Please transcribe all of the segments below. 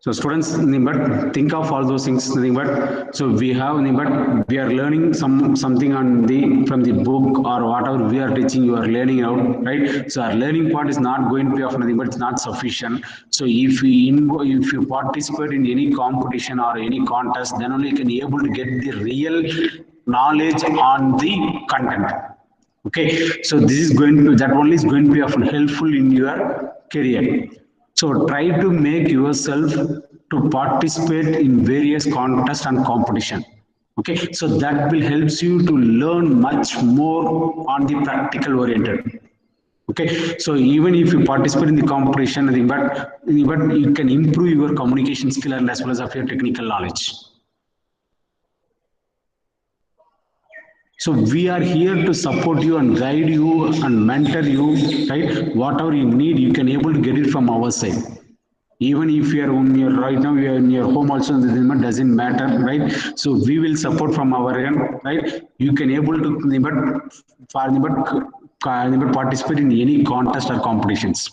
So students, but think of all those things. But so we have, but we are learning something on the from the book or whatever we are teaching. You are learning out, right? So our learning part is not going to be of nothing, but it's not sufficient. So if you participate in any competition or any contest, then only you can be able to get the real knowledge on the content. Okay, so this is going to that only is going to be often helpful in your career. So try to make yourself to participate in various contests and competition. Okay, so that will helps you to learn much more on the practical oriented. Okay, so even if you participate in the competition, but you can improve your communication skill and as well as of your technical knowledge. So we are here to support you and guide you and mentor you, right? Whatever you need, you can able to get it from our side. Even if you are on your right now, you are in your home also, doesn't matter, right? So we will support from our end, right? You can able to participate in any contest or competitions.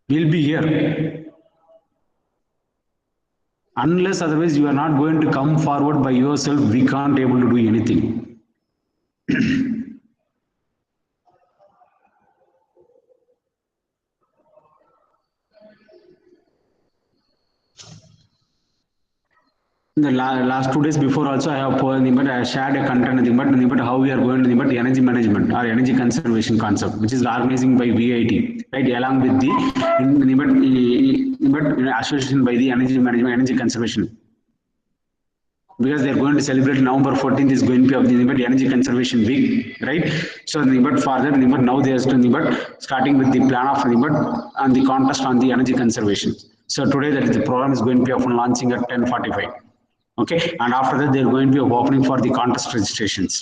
We'll be here. Unless otherwise you are not going to come forward by yourself, we can't able to do anything. In the last 2 days before also I have I shared a content but how we are going to the energy management or energy conservation concept, which is organizing by VIT, right, along with the association by the energy management, energy conservation. Because they're going to celebrate November 14th is going to be of the energy conservation week, right? So but further now they are starting with the plan of and the contest on the energy conservation. So today that is the program is going to be often launching at 10:45. Okay, and after that they're going to be opening for the contest registrations.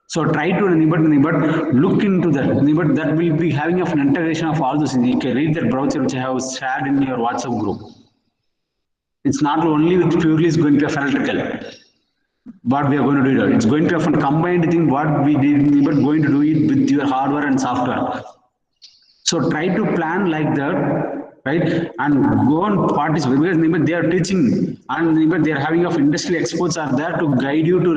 So try to look into that. That will be having an integration of all those. You can read that browser which I have shared in your WhatsApp group. It's not only with purely is going to be electrical. What we are going to do it. It's going to be a combined thing. What we did, but going to do it with your hardware and software. So try to plan like that, right? And go and participate because they are teaching and they are having of industry experts are there to guide you to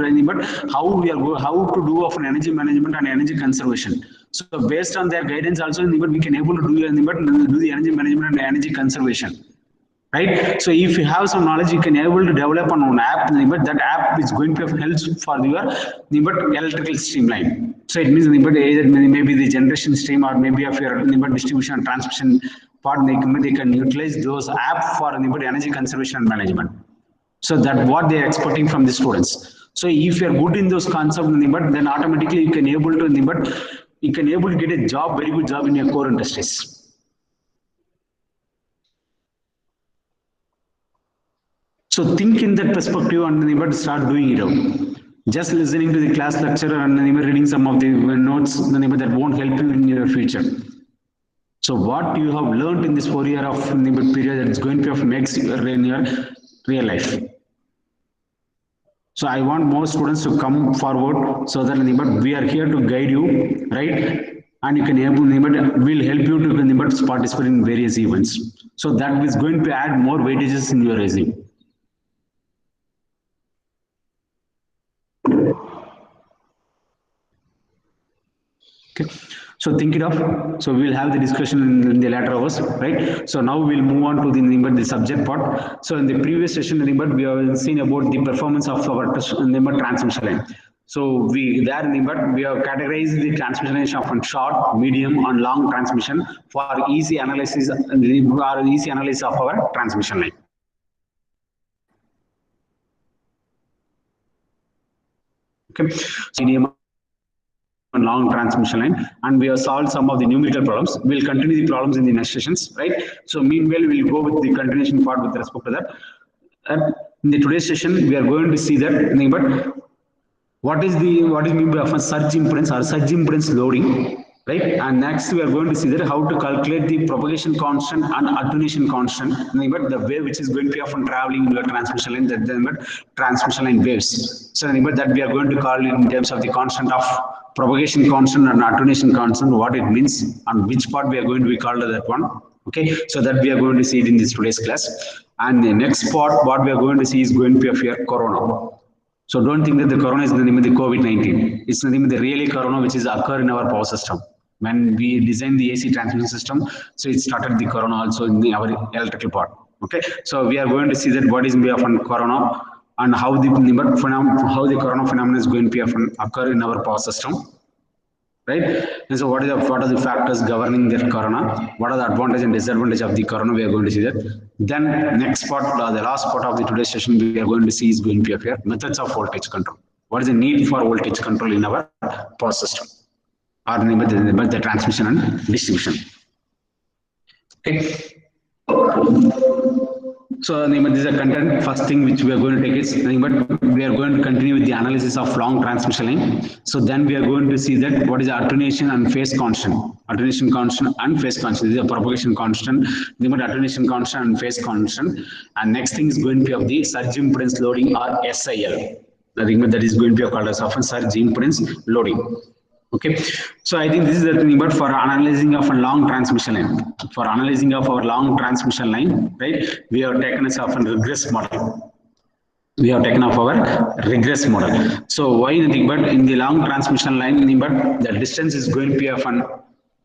how to do of an energy management and energy conservation. So based on their guidance also we can able to do the energy management and energy conservation. Right, so if you have some knowledge, you can able to develop on an app, but that app is going to help for your electrical streamline. So it means either maybe the generation stream or maybe of your distribution and transmission part, they can utilize those apps for energy conservation and management. So that what they are expecting from the students. So if you are good in those concepts, then automatically you can able to get a job, very good job in your core industries. So think in that perspective and start doing it out. Just listening to the class lecturer and reading some of the notes that won't help you in your future. So what you have learned in this 4 year of period that is going to makes in your real life. So I want more students to come forward so that we are here to guide you, right? And you can will help you to participate in various events. So that is going to add more weightages in your resume. Okay, so think it of. So we'll have the discussion in the later hours, right? So now we'll move on to the subject part. So in the previous session, we have seen about the performance of our transmission line. So we have categorized the transmission of short, medium, and long transmission for easy analysis of our transmission line. Okay, so medium and long transmission line, and we have solved some of the numerical problems. We'll continue the problems in the next sessions, right? So meanwhile, we'll go with the continuation part with respect to that. In the today's session, we are going to see that, but what is mean by a surge impedance or surge impedance loading, right? And next we are going to see that how to calculate the propagation constant and attenuation constant, but the wave which is going to be often traveling in your transmission line, that transmission line waves. So that we are going to call in terms of the constant of propagation constant and attenuation constant, what it means, and which part we are going to be called that one. Okay, so that we are going to see it in this today's class. And the next part, what we are going to see is going to be of your corona. So don't think that the corona is the name of the COVID-19. It's the name of the really corona which is occur in our power system. When we designed the AC transmission system, so it started the corona also in our electrical part. Okay, so we are going to see that what is often corona and how the corona phenomenon is going to often occur in our power system. Right? And so what are the factors governing that corona? What are the advantage and disadvantage of the corona? We are going to see that. Then next part, the last part of the today's session, we are going to see is going to be here methods of voltage control. What is the need for voltage control in our power system, or the transmission and distribution? Okay. So this is a content. First thing which we are going to take is but we are going to continue with the analysis of long transmission line. So then we are going to see that what is the attenuation and phase constant. Attenuation constant and phase constant. This is a propagation constant, attenuation constant and phase constant. And next thing is going to be of the surge impedance loading, or SIL. That is going to be called as often surge impedance loading. Okay, so I think this is the thing, but for analyzing of a long transmission line, for analyzing of our long transmission line, right, we have taken as often regress model. We have taken off our regress model. So why nothing but in the long transmission line, but the distance is going to be often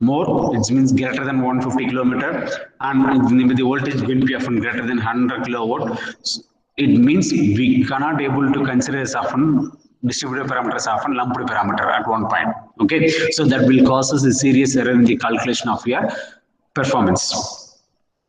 more, it means greater than 150 kilometer, and the voltage is going to be often greater than 100 kilowatt. So it means we cannot able to consider as often distributed parameters often lumped parameter at one point. Okay, so that will cause us a serious error in the calculation of your performance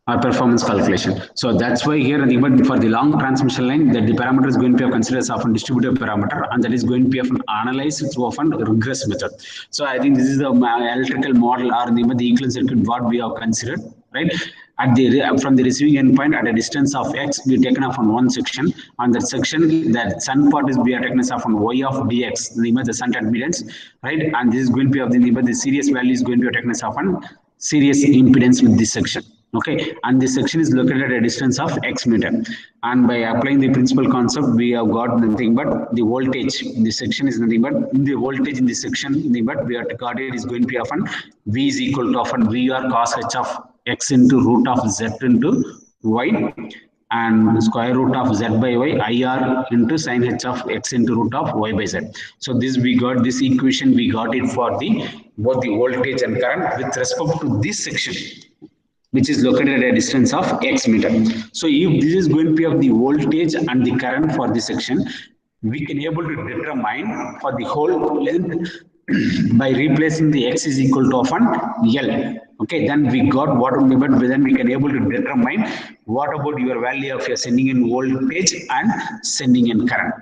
or performance calculation. So that's why here, even for the long transmission line, that the parameter is going to be considered as often distributed parameter, and that is going to be often analyzed through often regress method. So I think this is the electrical model or the equivalent circuit what we have considered, right? At the from the receiving endpoint at a distance of x, we taken off on one section. On that section, that sun part is we are taken off on y of dx, the shunt admittance, right? And this is going to be of the series value is going to be taken off on series impedance with this section. Okay, and this section is located at a distance of x meter. And by applying the principal concept, we have got nothing but the voltage in this section is nothing but the voltage in this section, but we have got it is going to be often V is equal to often V or cos h of x into root of z into y, and square root of z by y, IR into sin h of x into root of y by z. So this we got this equation, we got it for the both the voltage and current with respect to this section, which is located at a distance of x meter. So if this is going to be of the voltage and the current for this section, we can able to determine for the whole length by replacing the x is equal to often L. Okay, then we got what only, but then we can able to determine what about your value of your sending in voltage and sending in current.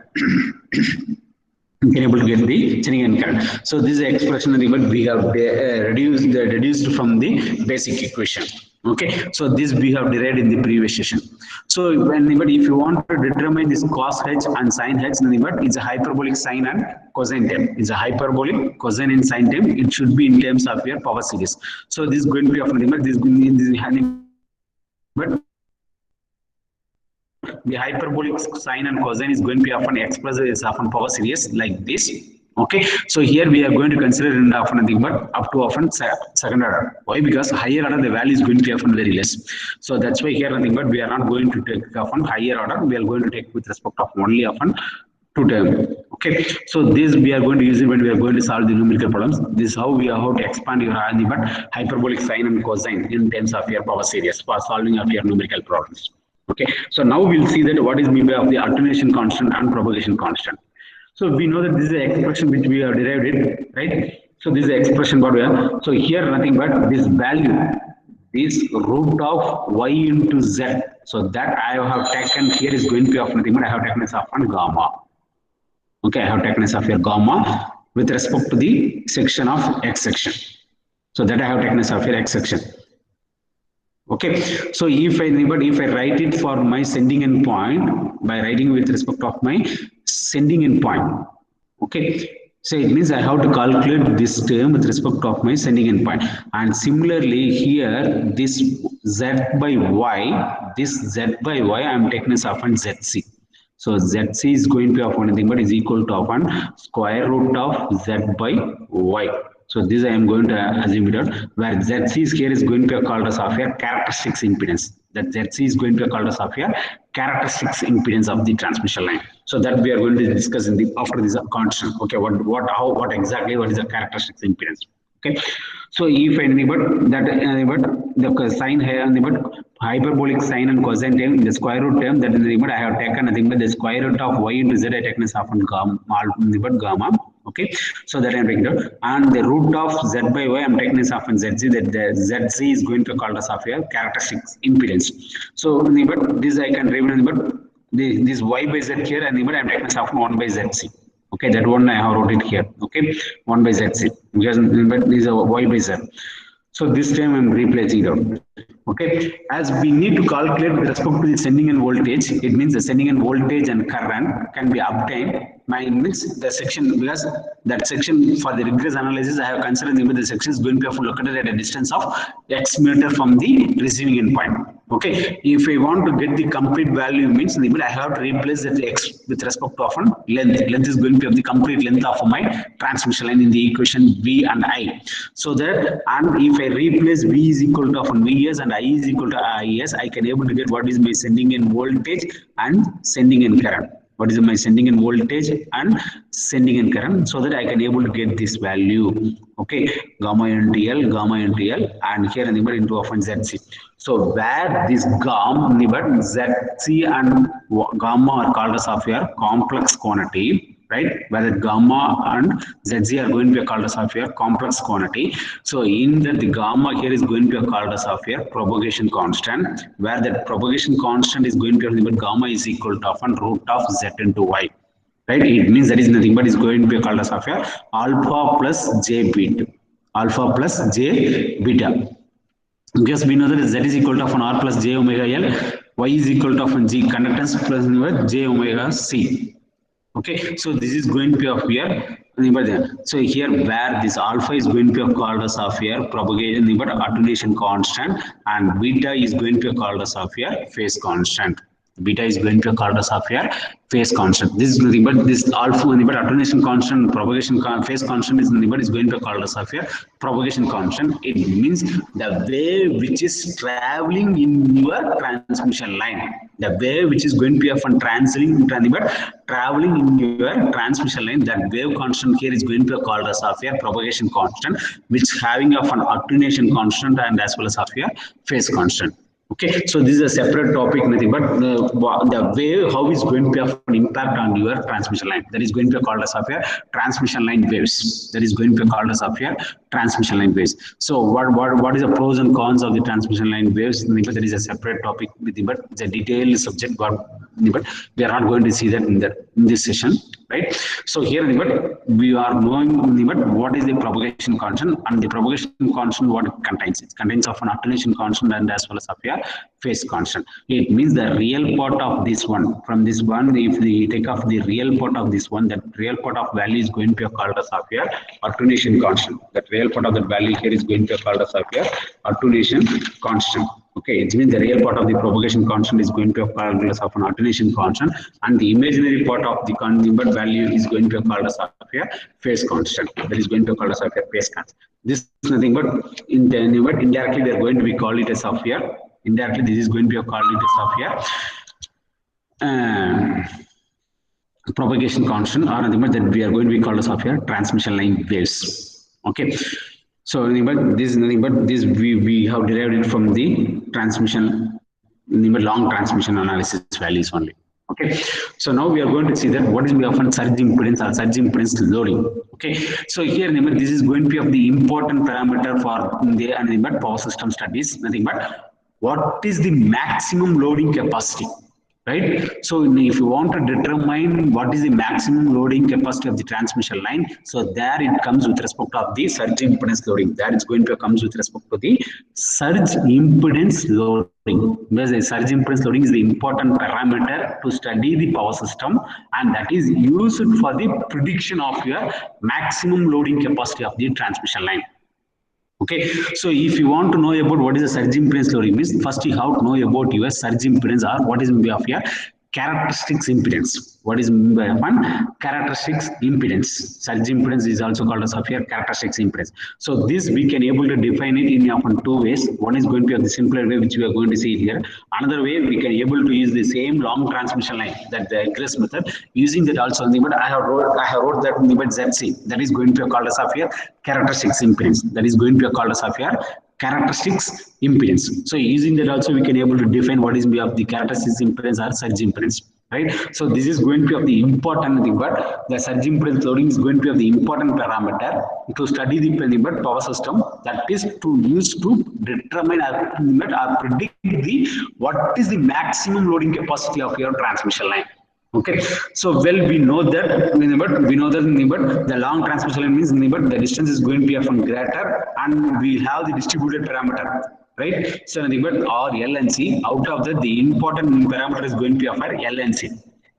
You can able to get the sending in current. So this is the expression that we have reduced from the basic equation. Okay, so this we have derived in the previous session. So but if you want to determine this cos h and sin h, but it's a hyperbolic sine and cosine term. It's a hyperbolic cosine and sine term. It should be in terms of your power series. So this is going to be often this is going to be but the hyperbolic sine and cosine is going to be often expressed as often power series like this. Okay, so here we are going to consider in often nothing but up to often second order. Why? Because higher order the value is going to be often very less. So that's why here nothing but we are not going to take often higher order. We are going to take with respect of only often two term. Okay, so this we are going to use it when we are going to solve the numerical problems. This is how we are how to expand your but hyperbolic sine and cosine in terms of your power series for solving of your numerical problems. Okay, so now we'll see that what is mean by of the attenuation constant and propagation constant. So we know that this is the expression which we have derived it, right? So this is the expression what we have. So here nothing but this value, this root of y into z. So that I have taken here is going to be of nothing but I have taken as often gamma. Okay, I have taken as of your gamma with respect to the section of x section. So that I have taken as of your x section. Okay, so if I write it for my sending end point by writing with respect of my sending end point, okay, so it means I have to calculate this term with respect of my sending end point. And similarly here this z by y, I am taking as often zc. So ZC is going to be of anything but is equal to of square root of Z by Y. So this I am going to assume it out, where ZC is here is going to be called as of your characteristics impedance. That ZC is going to be called as of your characteristics impedance of the transmission line. So that we are going to discuss in the after this constant. Okay, what exactly what is the characteristics impedance? Okay, so if anything but that the sine here but hyperbolic sine and cosine term in the square root term, that is the but I have taken nothing but the square root of y into z I taken as often gamma. Okay, so that I am taking out, and the root of z by y I am taking as often zc, that the zc is going to call as of your characteristics impedance. So but this I can remember, but this y by z here, and but I am taking as often 1 by zc. Okay, that one I have wrote it here. Okay, 1 by zc, because but this is a y by z. So this time I am replacing it out. Okay, as we need to calculate with respect to the sending end voltage, it means the sending end voltage and current can be obtained by means the section, because that section for the rigorous analysis I have considered the section is going to be located at a distance of x meter from the receiving end point. Okay, if I want to get the complete value means I have to replace that x with respect to often length. Length is going to be the complete length of my transmission line in the equation V and I. So that, and if I replace V is equal to often Vs and I is equal to Is, I can able to get what is my sending end voltage and sending end current. What is my sending end voltage and sending end current, so that I can able to get this value. Okay, gamma into L, and here into often ZC. So where this gamma, ZC and gamma are called as of your complex quantity, right? Whether gamma and ZC are going to be called as of your complex quantity. So in that the gamma here is going to be called as of your propagation constant, where that propagation constant is going to be gamma is equal to often root of Z into Y. Right? It means that is nothing but is going to be called as of your alpha plus J beta. Alpha plus J beta. Because we know that Z is equal to often R plus J omega L, Y is equal to often G conductance plus J omega C. Okay, so this is going to be of here. So here where this alpha is going to be called as of here propagation but attenuation constant, and beta is going to be called as of here phase constant. Beta is going to be called as of here phase constant. This is nothing but this alpha but attenuation constant, propagation phase constant is nothing but is going to be called as of here propagation constant. It means the wave which is traveling in your transmission line. The wave which is going to be often traveling in your transmission line, that wave constant here is going to be called as of your propagation constant, which having of an attenuation constant and as well as of your phase constant. Okay, so this is a separate topic, nothing but the wave, how is going to have an impact on your transmission line. That is going to be called as of your transmission line waves. That is going to be called as of your transmission line waves. So what is the pros and cons of the transmission line waves? That is a separate topic, but the detailed subject, but we are not going to see that in this session, right? So here, but we are knowing what is the propagation constant, and the propagation constant what it contains. It contains of an attenuation constant and as well as of your phase constant. It means the real part of this one, from this one, if we take off the real part of this one, that real part of value is going to be called as of your attenuation constant. That real part of the value here is going to be called as of your attenuation constant. Okay, it means the real part of the propagation constant is going to be called as of an attenuation constant, and the imaginary part of the constant value is going to be called as of your phase constant. That is going to be called as of your phase constant. This is nothing but indirectly they are going to be called it as of your. Indirectly, this is going to be called it as of your propagation constant, or nothing but that we are going to be called as of your transmission line waves. Okay. So this is nothing but this we have derived it from the transmission, long transmission analysis values only. Okay, so now we are going to see that what is often surge impedance or surge impedance loading. Okay, so here this is going to be of the important parameter for the power system studies. Nothing but what is the maximum loading capacity. Right. So if you want to determine what is the maximum loading capacity of the transmission line, so there it comes with respect of the surge impedance loading. That is going to comes with respect to the surge impedance loading. Because the surge impedance loading is the important parameter to study the power system, and that is used for the prediction of your maximum loading capacity of the transmission line. Okay, so if you want to know about what is the surge impedance loading, means first you have to know about your surge impedance or what is of your characteristics impedance. What is meant by one? Characteristics impedance. Surge impedance is also called as here characteristics impedance. So this we can able to define it in often two ways. One is going to be the simpler way, which we are going to see here. Another way, we can able to use the same long transmission line, that the egress method. Using that also, but I have wrote that in the ZC. That is going to be called as here characteristics impedance. That is going to be called as here characteristics impedance. So using that also we can able to define what is of the characteristics impedance or surge impedance, right? So this is going to be of the important thing, but the surge impedance loading is going to be of the important parameter to study the power system, that is to use to determine or predict the what is the maximum loading capacity of your transmission line. Okay, so well we know that the long transmission line means the distance is going to be often greater, and we have the distributed parameter, right? So nothing but R, L and C. Out of that, the important parameter is going to be of our L and C,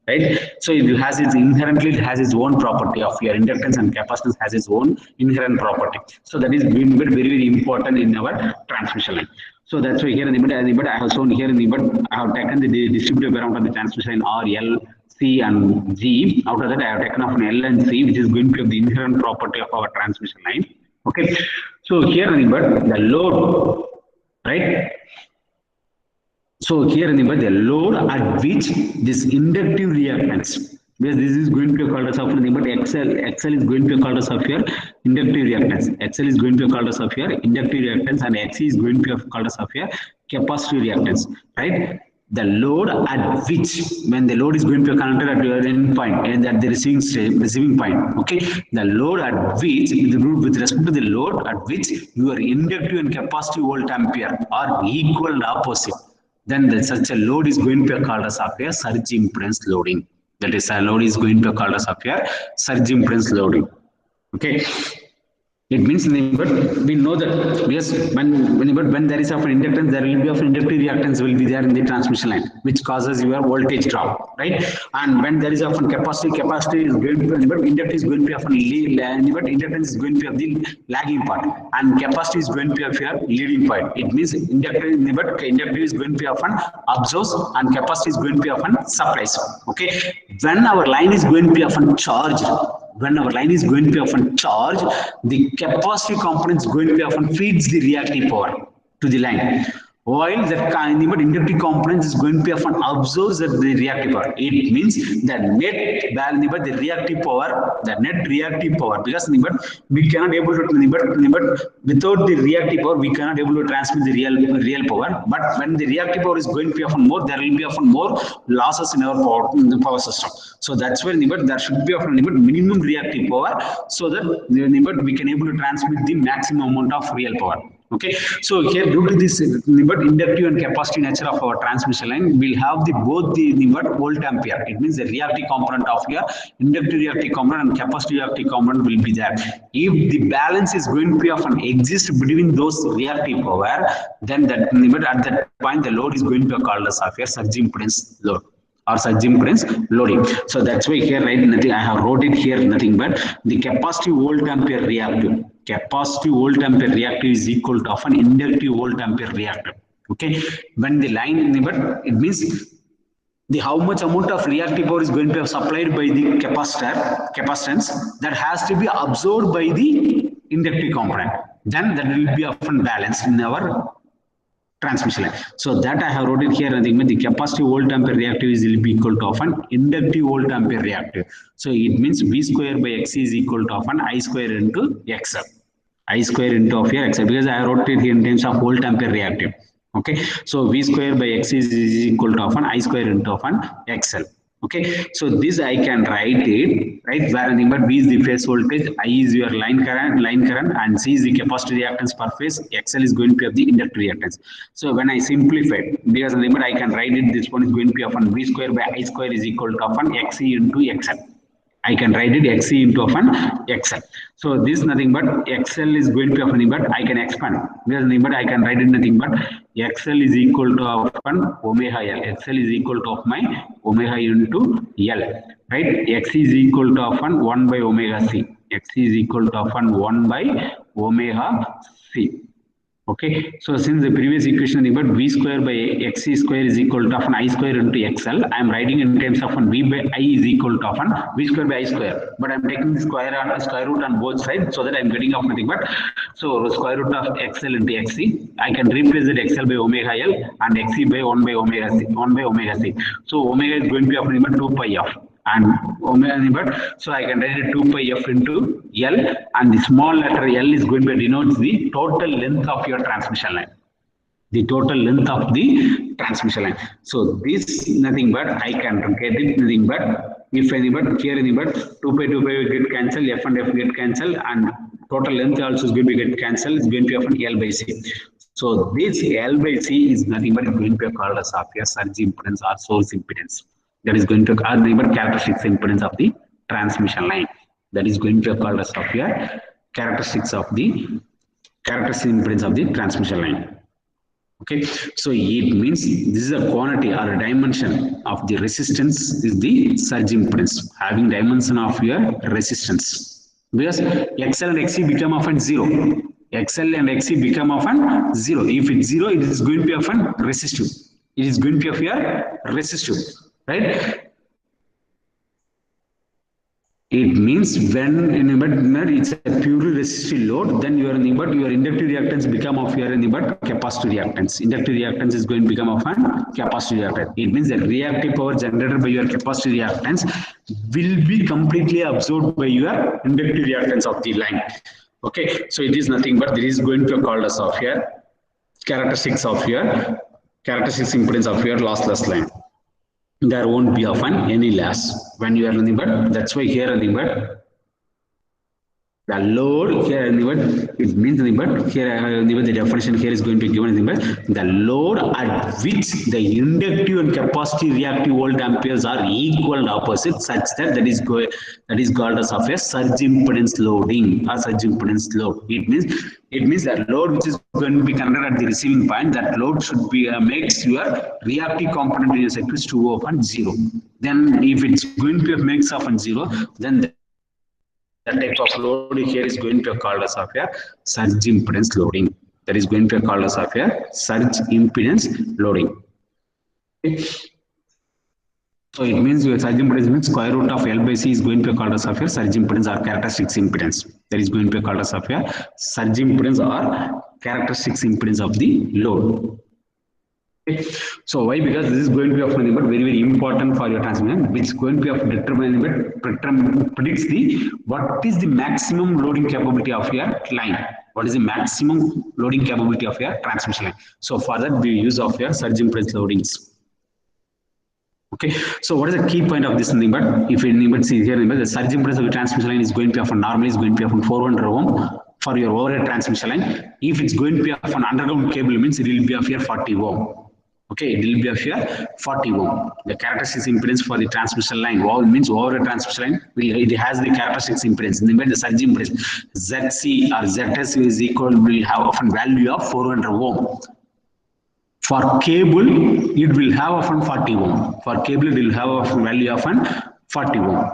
right? So it has its its own property of your inductance, and capacitance has its own inherent property. So that is very very important in our transmission line. So that's why here in the middle, I have shown here in the middle, I have taken the distributed parameter of the transmission line R, L, C and G. Out of that, I have taken off an L and C, which is going to be the inherent property of our transmission line. Okay. So here in the load, right? So here in the load at which this inductive reactance, because this is going to be called as of but XL is going to be called as of here inductive reactance. XL is going to be called as of here inductive reactance, and XC is going to be called as of here capacitive reactance, right? The load at which, when the load is going to be connected at your end point and at the receiving point, okay, the load at which, with respect to the load at which your inductive and capacitive volt ampere are equal and opposite, then such a load is going to be called as of here surge impedance loading. That is, a load is going to be called as of here surge impedance loading. Okay. It means, but we know that yes, when there is of an inductance, there will be of inductive reactance will be there in the transmission line, which causes your voltage drop, right? And when there is of capacity is going to be, but inductance is going to be of but inductance is going to be of the lagging part, and capacity is going to be of your leading part. It means inductive is going to be often absorbs, and capacity is going to be often supplies. Okay, when our line is going to be often charged. When our line is going to be often charged, the capacitive component is going to be often feeds the reactive power to the line, while that inductive component is going to be often absorbs the reactive power. It means the net reactive power, because we cannot able to without the reactive power we cannot able to transmit the real power. But when the reactive power is going to be often more, there will be often more losses in our power system. So that's where there should be often minimum reactive power, so that we can able to transmit the maximum amount of real power. Okay, so here due to this inductive and capacitive nature of our transmission line, we'll have both the volt ampere. It means the reactive component of your inductive reactive component and capacitive reactive component will be there. If the balance is going to be often exist between those reactive power, then that at that point the load is going to be called as a surge impedance load or surge impedance loading. So that's why here, right, nothing, I have wrote it here, nothing but the capacitive volt ampere reactive. Capacitive volt ampere reactive is equal to often inductive volt ampere reactive. Okay, when the line, but it means the how much amount of reactive power is going to be supplied by the capacitance that has to be absorbed by the inductive component. Then that will be often balanced in our transmission line. So that I have wrote it here, nothing but the capacitive volt ampere reactive is will be equal to often inductive volt ampere reactive. So it means V square by X is equal to often I square into XL. I square into of here XL, because I wrote it here in terms of volt ampere reactive. Okay, so V square by X is equal to often I square into often XL. Okay, so this I can write it, right, where nothing but V is the phase voltage, I is your line current, and C is the capacitive reactance per phase, XL is going to be of the inductive reactance. So when I simplify, because nothing but I can write it, this one is going to be often V square by I square is equal to often XC into XL. I can write it XC into often XL. So this nothing but XL is going to be nothing but I can expand, because nothing but I can write it nothing but XL is equal to often omega L. XL is equal to of my omega into L, right? XC is equal to often 1 by omega C. XC is equal to often 1 by omega C. Okay, so since the previous equation is about v square by xc square is equal to often I square into xl, I am writing in terms of v by I is equal to often v square by I square. But I am taking the square root on both sides so that I am getting off nothing but so square root of xl into xc. I can replace it xl by omega l and xc by 1 by omega c. 1 by omega c. So omega is going to be of nothing but 2 pi f. And omega but so I can write it 2 pi f into L, and the small letter L is going to denote the total length of your transmission line. The total length of the transmission line. So this nothing but I can get it nothing but if any but here any but 2 pi will get cancelled, f and f get cancelled, and total length also is going to get cancelled. It's going to be of L by C. So this L by C is nothing but going to be called as of your surge impedance or source impedance. That is going to are the characteristics impedance of the transmission line. That is going to be called as of your characteristics impedance of the transmission line. Okay, so it means this is a quantity or a dimension of the resistance is the surge impedance, having dimension of your resistance. Because XL and XC become often 0. XL and XC become often 0. If it's 0, it is going to be often resistive. It is going to be of your resistive, right? It means when it's a purely resistive load, then your inductive reactance become of your capacitive reactance. Inductive reactance is going to become of an capacitive reactance. It means that reactive power generated by your capacitive reactance will be completely absorbed by your inductive reactance of the line. Okay, so it is nothing but this is going to be called as of your characteristics impedance of your lossless line. There won't be often any loss when you are nothing but that's why here nothing but the load here nothing but it means nothing but here the definition here is going to give anything but the load at which the inductive and capacitive reactive volt amperes are equal and opposite such that that is called as of a surge impedance loading or surge impedance load. It means that load which is going to be connected at the receiving point, that load should be makes your reactive component in your circuit to open 0. Then if it's going to be a mix of 0, then the type of load here is going to be called as of a surge impedance loading. That is going to be called as of a surge impedance loading. Okay. So it means your surge impedance means square root of L by C is going to be called as of your surge impedance or characteristics impedance. That is going to be called as of your surge impedance or characteristics impedance of the load. Okay. So why? Because this is going to be of nothing but very important for your transmission, which is going to be of predicts the what is the maximum loading capability of your line. What is the maximum loading capability of your transmission line? So for that we use of your surge impedance loadings. Okay, so what is the key point of this thing? But if you see here, the surge impedance of the transmission line is going to be of normally is going to be of 400 ohm for your overhead transmission line. If it's going to be of an underground cable, means it will be of your 40 ohm. Okay, it will be of your 40 ohm. The characteristics impedance for the transmission line, means overhead transmission line, it has the characteristics impedance. The surge impedance ZC or ZS is equal will have often value of 400 ohm. For cable, it will have often 40 ohm. For cable, it will have often value of 40 ohm.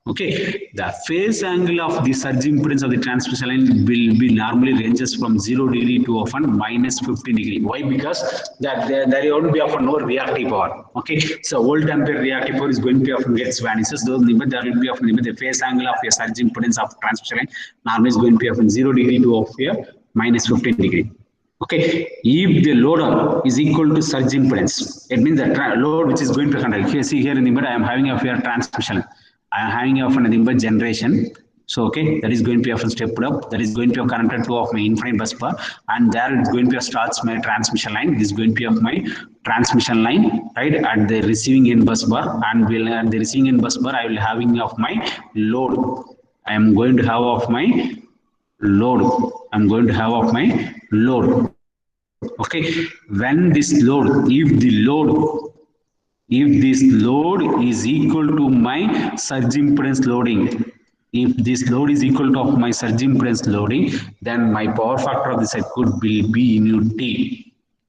Okay, the phase angle of the surge impedance of the transmission line will be normally ranges from 0 degree to often minus 15 degree. Why? Because that there won't be often no reactive power. Okay, so volt ampere reactive power is going to be often gets vanishes. Those limit there will be often limit the phase angle of your surge impedance of transmission line normally is going to be often 0 degree to of here minus 15 degree. Okay, if the load is equal to surge impedance, it means that load which is going to handle. Here, see here in the middle, I am having a fair transmission. I am having of nothing but generation. So okay, that is going to be often stepped up. That is going to be connected to of my infinite bus bar, and there it's going to starts my transmission line. This is going to be of my transmission line, right? At the receiving end bus bar, and will at the receiving end bus bar, I will having of my load. I am going to have of my load. I'm going to have of my load. Okay, when this load, if this load is equal to my surge impedance loading, if this load is equal to of my surge impedance loading, then my power factor of the circuit will be in UT.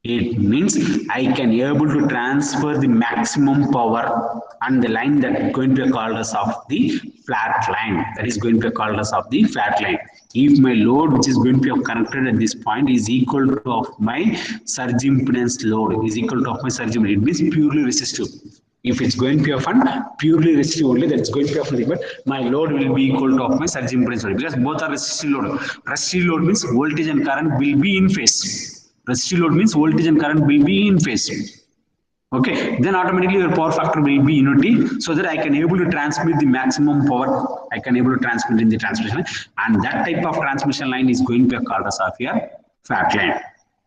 It means I can able to transfer the maximum power and the line that is going to be called as of the flat line. That is going to be called as of the flat line. If my load which is going to be connected at this point is equal to of my surge impedance load is equal to of my surge impedance, it means purely resistive. If it's going to be of purely resistive only, that's going to be of nothing but my load will be equal to of my surge impedance load, because both are resistive load. Resistive load means voltage and current will be in phase. Resistive load means voltage and current will be in phase. Okay, then automatically your power factor will be unity, so that I can able to transmit the maximum power. I can able to transmit in the transmission line, and that type of transmission line is going to be called as of your flat line.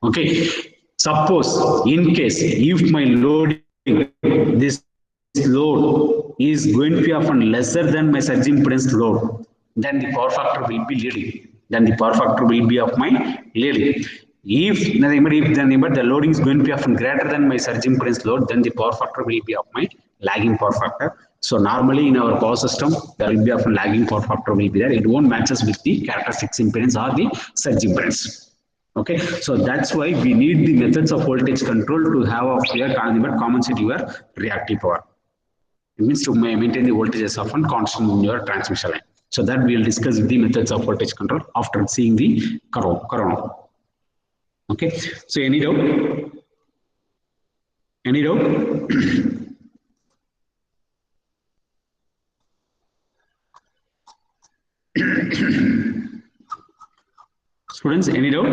Okay, suppose in case if my load, this load is going to be often lesser than my surge impedance load, then the power factor will be leading. Then the power factor will be of my leading. If nothing but if the loading is going to be often greater than my surge impedance load, then the power factor will be of my lagging power factor. So normally in our power system, there will be often lagging power factor will be there. It won't matches with the characteristic impedance or the surge impedance. Okay, so that's why we need the methods of voltage control to have of your compensate your reactive power. It means to maintain the voltages of one constant in your transmission line. So that we will discuss the methods of voltage control after seeing the corona. Okay, so any doubt? Any doubt? Students, any doubt?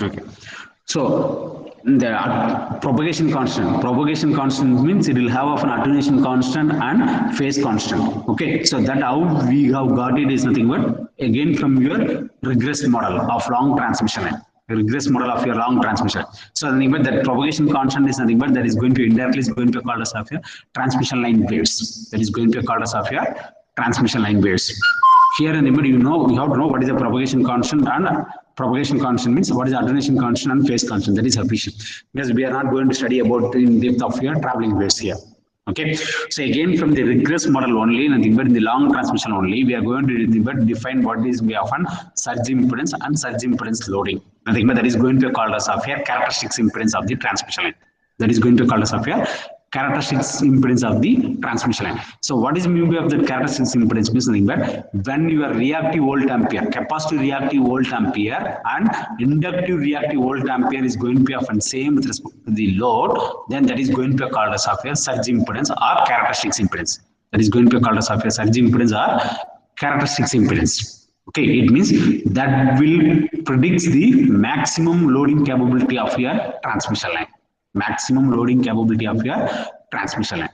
Okay, so the propagation constant means it will have of an attenuation constant and phase constant. Okay, so that how we have got it is nothing but again from your regress model of long transmission line. Regress model of your long transmission. So nothing but that propagation constant is nothing but that is going to indirectly is going to be called as of your transmission line waves. That is going to be called as of your transmission line waves. Here and you know, we have to know what is the propagation constant, and propagation constant means what is the attenuation constant and phase constant. That is sufficient, because we are not going to study about in depth of your traveling waves here. Okay, so again from the regress model only, nothing but in the long transmission only, we are going to define what is we often surge impedance and surge impedance loading. Nothing but that is going to be called as of your characteristics impedance of the transmission line. That is going to call as of your characteristics impedance of the transmission line. So what is mean of the characteristics impedance means nothing but when your reactive volt ampere, capacitive reactive volt ampere and inductive reactive volt ampere is going to be often same with respect to the load, then that is going to be called as of your surge impedance or characteristics impedance. That is going to be called as of your surge impedance or characteristics impedance. Okay, it means that will predicts the maximum loading capability of your transmission line. Maximum loading capability of your transmission line.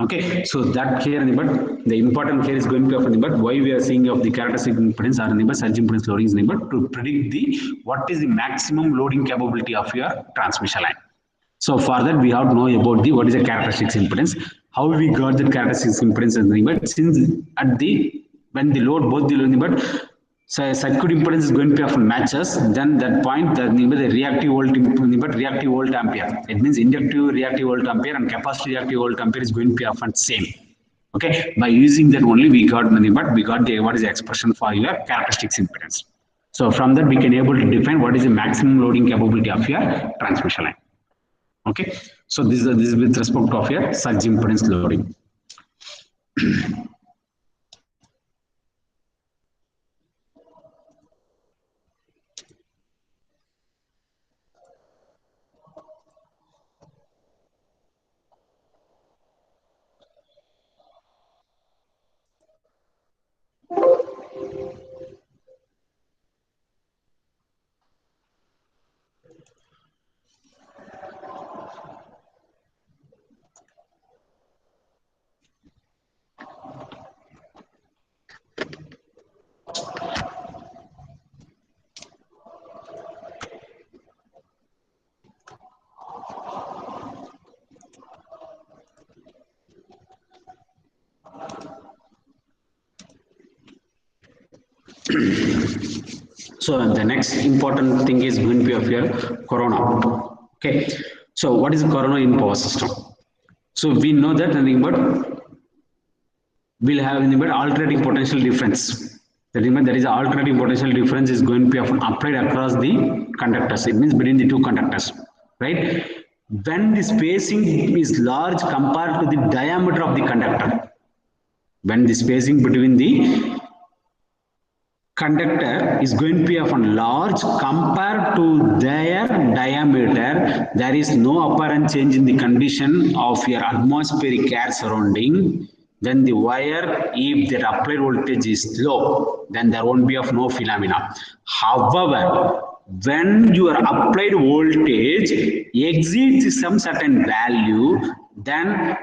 Okay, so that here but the important here is going to be of but why we are seeing of the characteristic impedance or but surge impedance loading is but to predict the what is the maximum loading capability of your transmission line. So for that we have to know about the what is the characteristics impedance, how we got the characteristics impedance and but since at the when the load both the loading but so circuit impedance is going to be often matches, then that point the reactive volt but reactive volt ampere. It means inductive reactive volt ampere and capacitive reactive volt ampere is going to be often same. Okay, by using that only we got nothing but we got the what is the expression for your characteristics impedance. So from that we can able to define what is the maximum loading capability of your transmission line. Okay, so this is with respect of your surge impedance loading. So the next important thing is going to be of your corona. Okay, so what is corona in power system? So we know that nothing but we'll have nothing but alternating potential difference. There is alternating potential difference is going to be often applied across the conductors. It means between the two conductors, right? When the spacing is large compared to the diameter of the conductor, when the spacing between the conductor is going to be often large compared to their diameter, there is no apparent change in the condition of your atmospheric air surrounding. Then the wire, if the applied voltage is low, then there won't be of no phenomena. However, when your applied voltage exceeds some certain value, then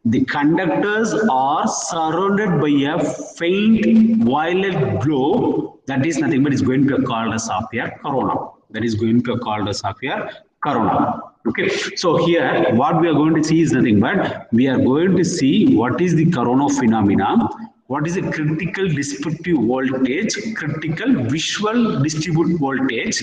the conductors are surrounded by a faint violet glow. That is nothing but is going to be called as of your corona. That is going to be called as of your corona. Okay, so here what we are going to see is nothing but we are going to see what is the corona phenomena, what is the critical disruptive voltage, critical visual distributive voltage.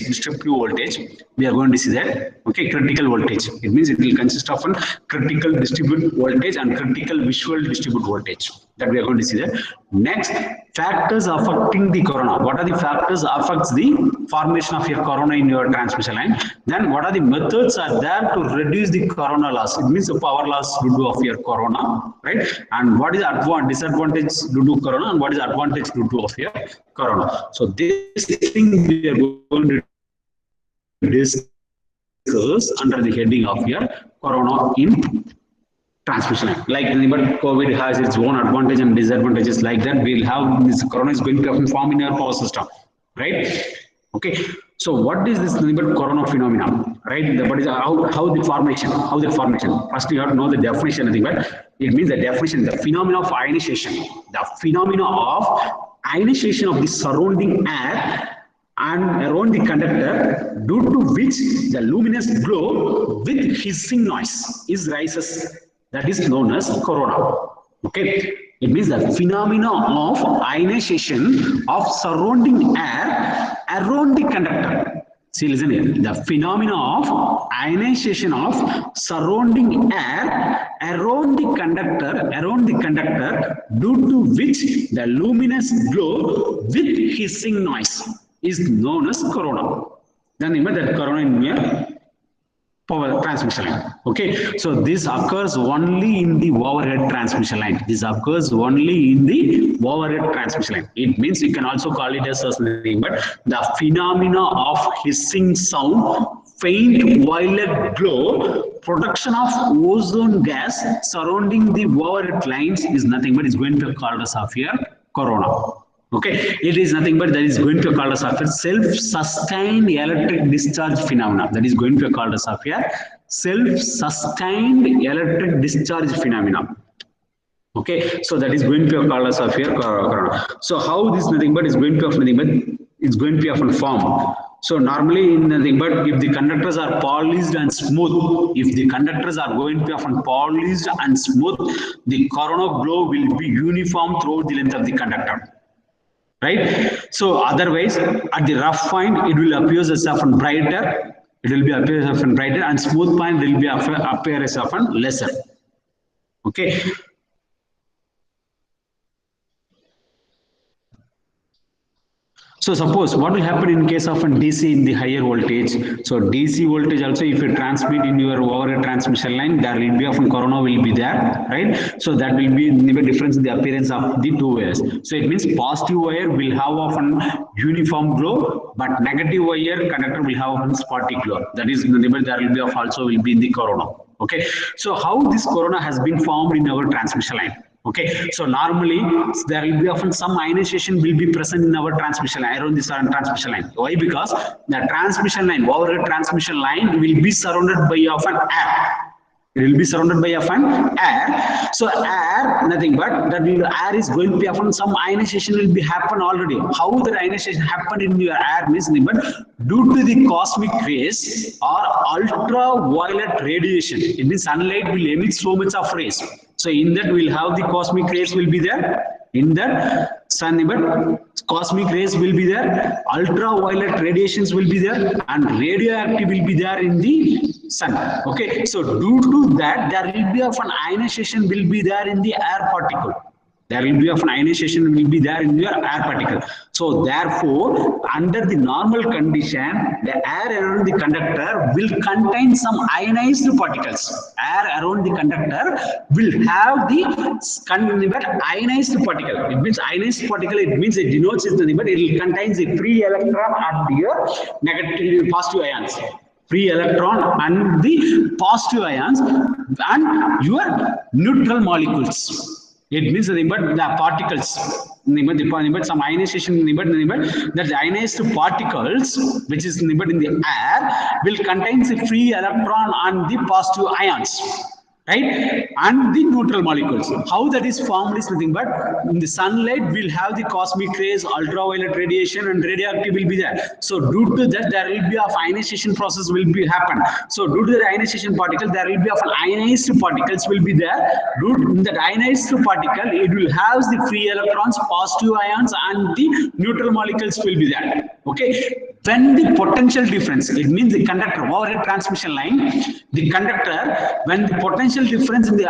We are going to see that. Okay, critical voltage. It means it will consist of a critical distributive voltage and critical visual distributive voltage. That we are going to see that. Next, factors affecting the corona. What are the factors affects the formation of your corona in your transmission line? Then what are the methods are there to reduce the corona loss? It means the power loss due to of your corona, right? And what is disadvantage due to corona and what is advantage due to of your corona? So this thing we are going to discuss under the heading of your corona in transmission line. Like COVID has its own advantage and disadvantages, like that we'll have this corona is going to form in our power system, right? Okay, so what is this corona phenomenon, right? What is how the formation, first you have to know the definition, nothing but it means the definition, the phenomena of ionization, the phenomena of ionization of the surrounding air and around the conductor, due to which the luminous glow with hissing noise is rises. That is known as corona. Okay, it means the phenomena of ionization of surrounding air around the conductor. See, listen here. The phenomena of ionization of surrounding air around the conductor, due to which the luminous glow with hissing noise is known as corona. Then remember that corona in here power transmission line. Okay, so this occurs only in the overhead transmission line. This occurs only in the overhead transmission line. It means you can also call it as something, but the phenomena of hissing sound, faint violet glow, production of ozone gas surrounding the overhead lines is nothing but it's going to be called as of here corona. Okay, it is nothing but that is going to be called as self-sustained electric discharge phenomena. That is going to be called as self-sustained electric discharge phenomena. Okay, so that is going to be called as corona. So how this nothing but is going to be nothing but it's going to be often formed. So normally in nothing but if the conductors are polished and smooth, if the conductors are going to be often polished and smooth, the corona glow will be uniform throughout the length of the conductor. Right, so otherwise at the rough point it will appear as often brighter, and smooth point will be appear as often lesser. Okay, so suppose what will happen in case of a DC in the higher voltage. So DC voltage also, if you transmit in your overhead transmission line, there will be often corona will be there, right? So that will be the difference in the appearance of the two wires. So it means positive wire will have often uniform glow, but negative wire conductor will have often spotty glow. That is, there will be also will be in the corona. Okay, so how this corona has been formed in our transmission line? Okay, so normally there will be often some ionization will be present in our transmission line, around this transmission line. Why? Because the transmission line, overhead transmission line will be surrounded by often air. It will be surrounded by often air. So air, nothing but that air is going to be often some ionization will be happen already. How the ionization happened in your air means nothing but due to the cosmic rays or ultraviolet radiation. It means sunlight will emit so much of rays. So in that we'll have the cosmic rays will be there. In that sun, but cosmic rays will be there, ultraviolet radiations will be there, and radioactive will be there in the sun. Okay, so due to that, there will be of an ionization will be there in the air particle. There will be of an ionization will be there in your air particle. So therefore, under the normal condition, the air around the conductor will contain some ionized particles. Air around the conductor will have the ionized particle. It means ionized particle. It means it denotes it, but it will contains a free electron at your negative positive ions. Free electron and the positive ions and your neutral molecules. It means the particles, some ionization, that the ionized particles, which is in the air, will contain the free electron and the positive ions, right? And the neutral molecules. How that is formed is nothing but in the sunlight will have the cosmic rays, ultraviolet radiation, and radioactive will be there. So due to that, there will be a ionization process will be happen. So due to the ionization particle, there will be of ionized particles will be there. Due to that ionized particle, it will have the free electrons, positive ions, and the neutral molecules will be there. Okay. When the potential difference, it means the conductor overhead transmission line, the conductor, when the potential difference in the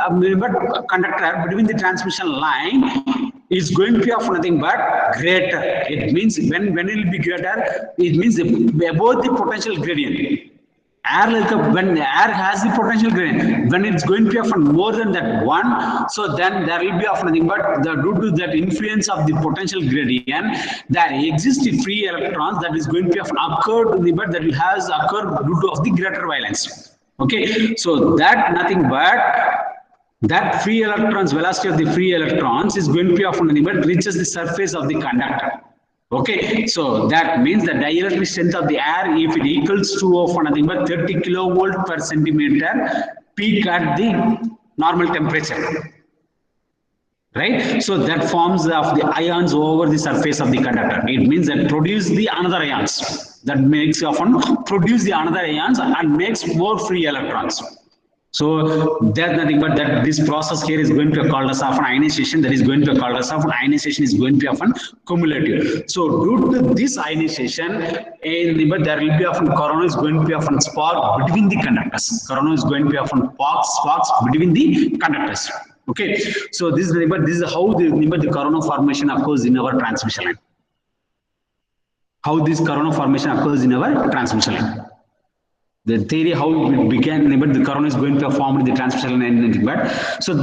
conductor between the transmission line is going to be of nothing but greater. It means when it will be greater, it means above the potential gradient. When the air has the potential gradient, when it's going to be of more than that one, so then there will be of nothing but due to that influence of the potential gradient, there exists free electrons that is going to be of occurred, but that has occurred due to of the greater valence. Okay, so that nothing but that free electrons, velocity of the free electrons is going to be of nothing but reaches the surface of the conductor. Okay, so that means the dielectric strength of the air, if it equals to of nothing but 30 kilovolt per centimeter peak at the normal temperature, right? So that forms of the ions over the surface of the conductor. It means that produce the another ions, that makes often produce the another ions and makes more free electrons. So that's nothing but that this process here is going to be called as often ionization. That is going to be called as often ionization is going to be often cumulative. So due to this ionization, there will be often corona is going to be often spark between the conductors. Corona is going to be often sparks between the conductors. Okay. So this is how the corona formation occurs in our transmission line. How this corona formation occurs in our transmission line. The theory how it began, but the corona is going to form in the transmission line and anything. But so,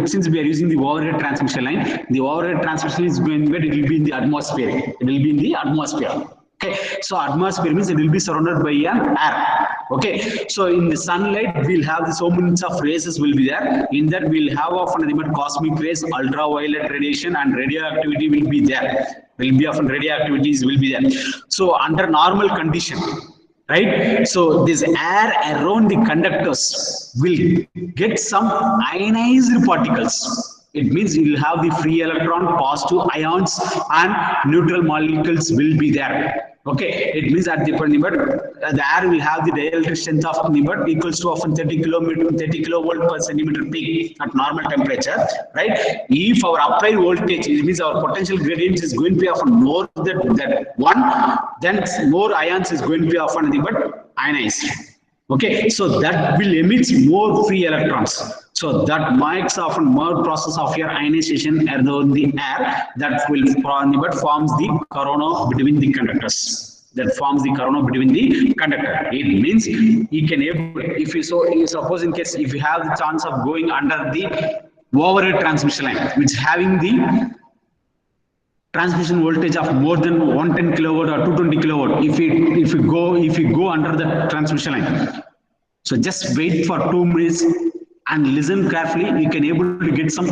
since we are using the overhead transmission line, the overhead transmission is going, but it will be in the atmosphere. It will be in the atmosphere. Okay, so atmosphere means it will be surrounded by an air. Okay, so in the sunlight we'll have the so many of rays will be there. In that we'll have often cosmic rays, ultraviolet radiation, and radioactivity will be there. Will be often radioactivities will be there. So under normal condition, right? So this air around the conductors will get some ionized particles. It means you will have the free electron, positive ions, and neutral molecules will be there. Okay, it means at the air will have the dielectric strength of equals to often 30 kilovolt per centimeter peak at normal temperature, right? If our applied voltage, it means our potential gradient is going to be often more than that one, then more ions is going to be often ionized. Okay, so that will emit more free electrons. So that makes often more process of your ionization around the air that will forms the corona between the conductors. That forms the corona between the conductor. It means you can able, if you suppose in case if you have the chance of going under the overhead transmission line, which having the transmission voltage of more than 110 kilowatt or 220 kilowatt, if you go under the transmission line, so just wait for 2 minutes and listen carefully. You can able to get some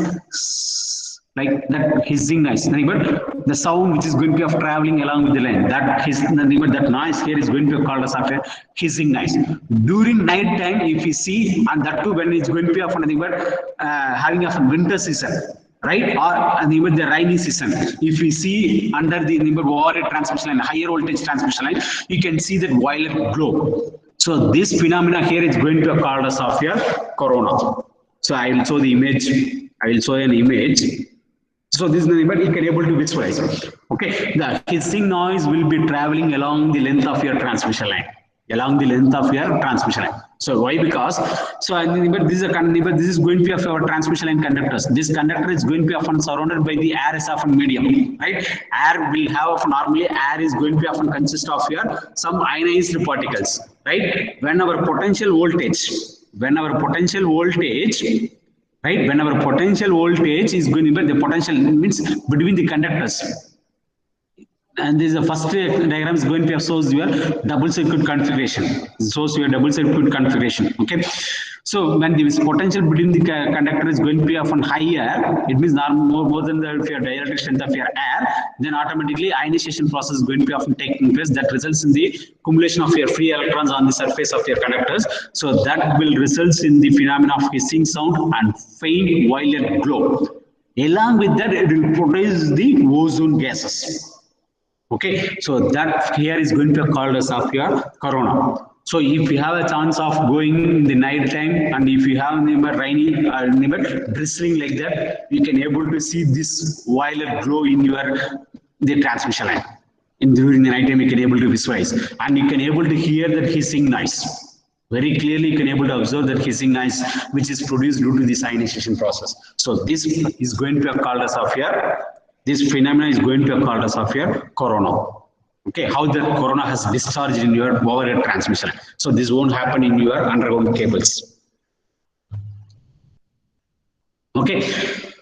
like that hissing noise, but the sound which is going to be of traveling along with the line, that noise here is going to be called as a hissing noise. During night time, if you see, and that too when it's going to be of nothing but having a winter season, right, or even the rainy season, if we see under the overhead transmission line, higher voltage transmission line, you can see that violet glow. So this phenomena here is going to be called as of your corona. So I will show the image. I will show an image. So this is the image you can able to visualize. Okay, the hissing noise will be traveling along the length of your transmission line. along the length of your transmission line. So why? Because but this is going to be of our transmission line conductors. This conductor is going to be often surrounded by the air is often medium, right? Air will have normally air is going to be often consist of your some ionized particles, right? When our potential voltage right, when our potential voltage is going to be the potential means between the conductors. And this is the first diagram is going to shows your double circuit configuration. Shows your double circuit configuration. Okay. So when this potential between the conductor is going to be often higher, it means more than the your dielectric strength of your air, then automatically ionization process is going to be often taking place that results in the accumulation of your free electrons on the surface of your conductors. So that will result in the phenomena of hissing sound and faint violet glow. Along with that, it will produce the ozone gases. Okay, so that here is going to be called as of your corona. So if you have a chance of going in the night time, and if you have rainy drizzling like that, you can able to see this violet glow in the transmission line. During the night time, you can able to visualize, and you can able to hear that hissing noise. Very clearly, you can able to observe that hissing noise, which is produced due to this ionization process. So this is going to be called as of your this phenomena is going to be called as of your corona. Okay, how the corona has discharged in your overhead transmission. So this won't happen in your underground cables. Okay,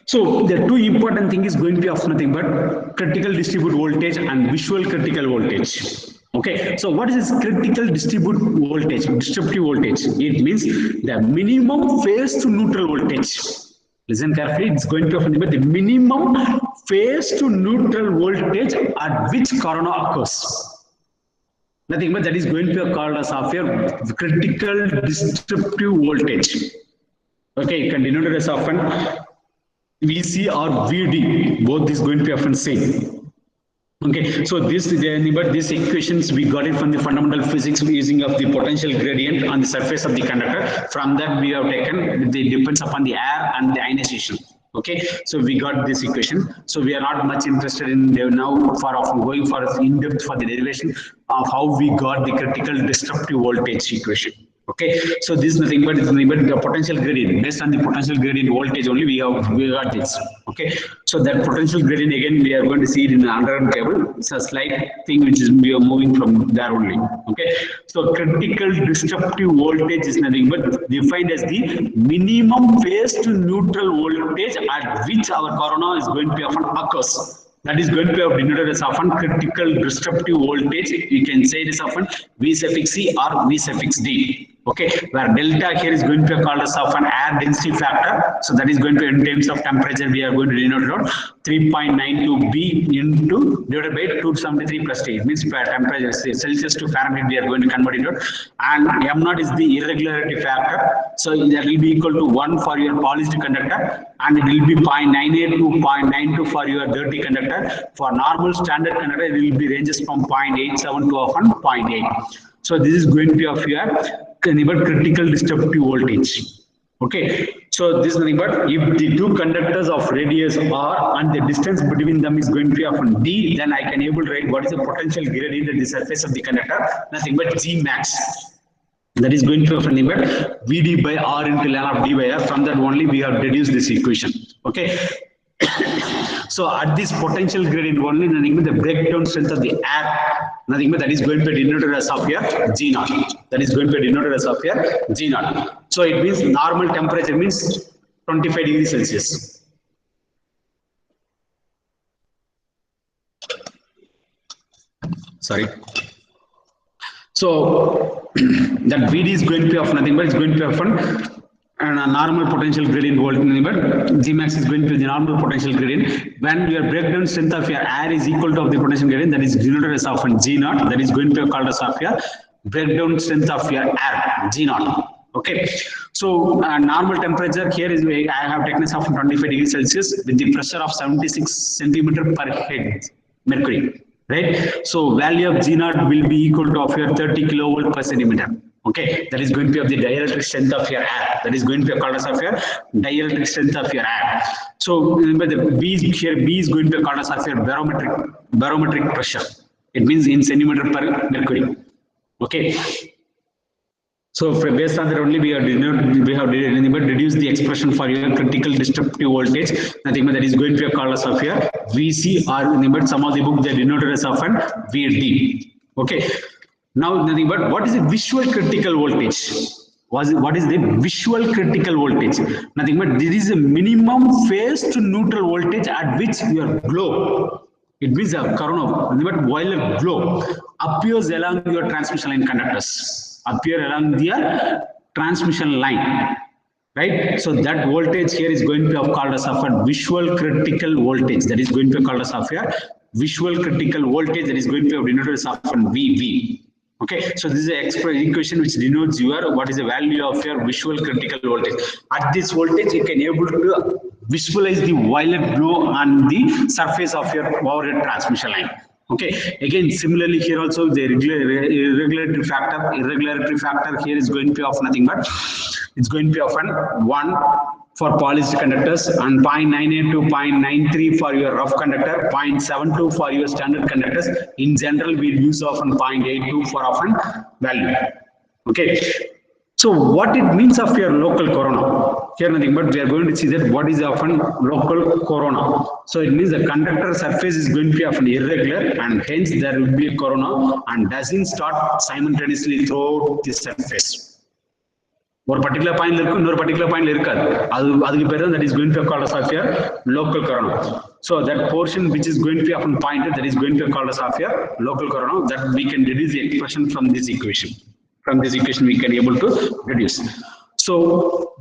so the two important thing is going to be of nothing but critical distribute voltage and visual critical voltage. Okay, so what is this critical distribute voltage? Distributive voltage. It means the minimum phase to neutral voltage. Listen carefully, it's going to be the minimum phase to neutral voltage at which corona occurs. Nothing but that is going to be called as of your critical distributive voltage. Okay, you can denote it as often VC or VD, both is going to be often same. Okay, so this equations we got it from the fundamental physics using of the potential gradient on the surface of the conductor. From that we have taken the depends upon the air and the ionization. Okay, so we got this equation. So we are not much interested in now for going for in depth for the derivation of how we got the critical disruptive voltage equation. Okay, so this is nothing but the potential gradient. Based on the potential gradient voltage only we got this. Okay, so that potential gradient again we are going to see it in the underground cable. It's a slight thing which is we are moving from there only. Okay, so critical disruptive voltage is nothing but defined as the minimum phase to neutral voltage at which our corona is going to be often occurs. That is going to be denoted as often critical disruptive voltage. You can say this often V suffix C or V suffix D. Okay, where delta here is going to be called as often air density factor. So that is going to be in terms of temperature we are going to denote it 3.92 B into divided by 273 plus T. It means temperature Celsius to Fahrenheit we are going to convert it out. And M naught is the irregularity factor. So that will be equal to 1 for your polished conductor, and it will be 0.98 to 0.92 for your dirty conductor. For normal standard conductor, it will be ranges from 0.87 to often 0.8. So this is going to be of your critical disruptive voltage. Okay, so this is nothing but if the two conductors of radius r and the distance between them is going to be often d, then I can able to write what is the potential gradient at the surface of the conductor. Nothing but G max. That is going to be nothing but Vd by r into ln of d by r. From that only we have deduced this equation. Okay. So at this potential gradient only, nothing but the breakdown strength of the air, nothing but that is going to be denoted as of your G naught. That is going to be denoted as of your G naught. So it means normal temperature means 25 degrees Celsius. Sorry. So that Vd is going to be of nothing but it's going to be often and a normal potential gradient voltage, but Gmax is going to be the normal potential gradient. When your breakdown strength of your air is equal to of the potential gradient, that is denoted as often G naught. That is going to be called as of your breakdown strength of your air, G naught. Okay. So normal temperature here is I have taken as of 25 degrees Celsius with the pressure of 76 centimeter per head mercury. Right. So value of G naught will be equal to of your 30 kilovolt per centimeter. Okay, that is going to be of the dielectric strength of your air. That is going to be called as of your dielectric strength of your air. So remember the B here, B is going to be called as of your barometric pressure. It means in centimeter per mercury. Okay, So based on that only we have reduced the expression for your critical disruptive voltage. Nothing but that is going to be called as of your VC or but some of the books they denoted as often VD. Okay. Now nothing but what is the visual critical voltage? What is the visual critical voltage? Nothing but this is a minimum phase to neutral voltage at which your globe, it means a corona, but violet glow appears along your transmission line conductors, appear along the transmission line, right? So that voltage here is going to be called as of a visual critical voltage. That is going to be called as of a visual critical voltage. That is going to be denoted as of VV. Okay, so this is an equation which denotes your what is the value of your visual critical voltage. At this voltage, you can able to visualize the violet glow on the surface of your overhead transmission line. Okay, again, similarly here also the irregularity factor here is going to be of nothing but it's going to be often 1 for polished conductors and 0.98 to 0.93 for your rough conductor, 0.72 for your standard conductors. In general, we use often 0.82 for often value. Okay. So what it means of your local corona? Here nothing but we are going to see that what is often local corona. So it means the conductor surface is going to be often irregular and hence there will be a corona and doesn't start simultaneously throughout the surface. ஒரு particular point இன்னொரு particular point இருக்காது அதுக்கு பேரு that is going to be called as of your local corona. So that portion which is going to be often pointed that is going to be called as of your local corona, that we can deduce the expression from this equation. From this equation we can able to reduce. So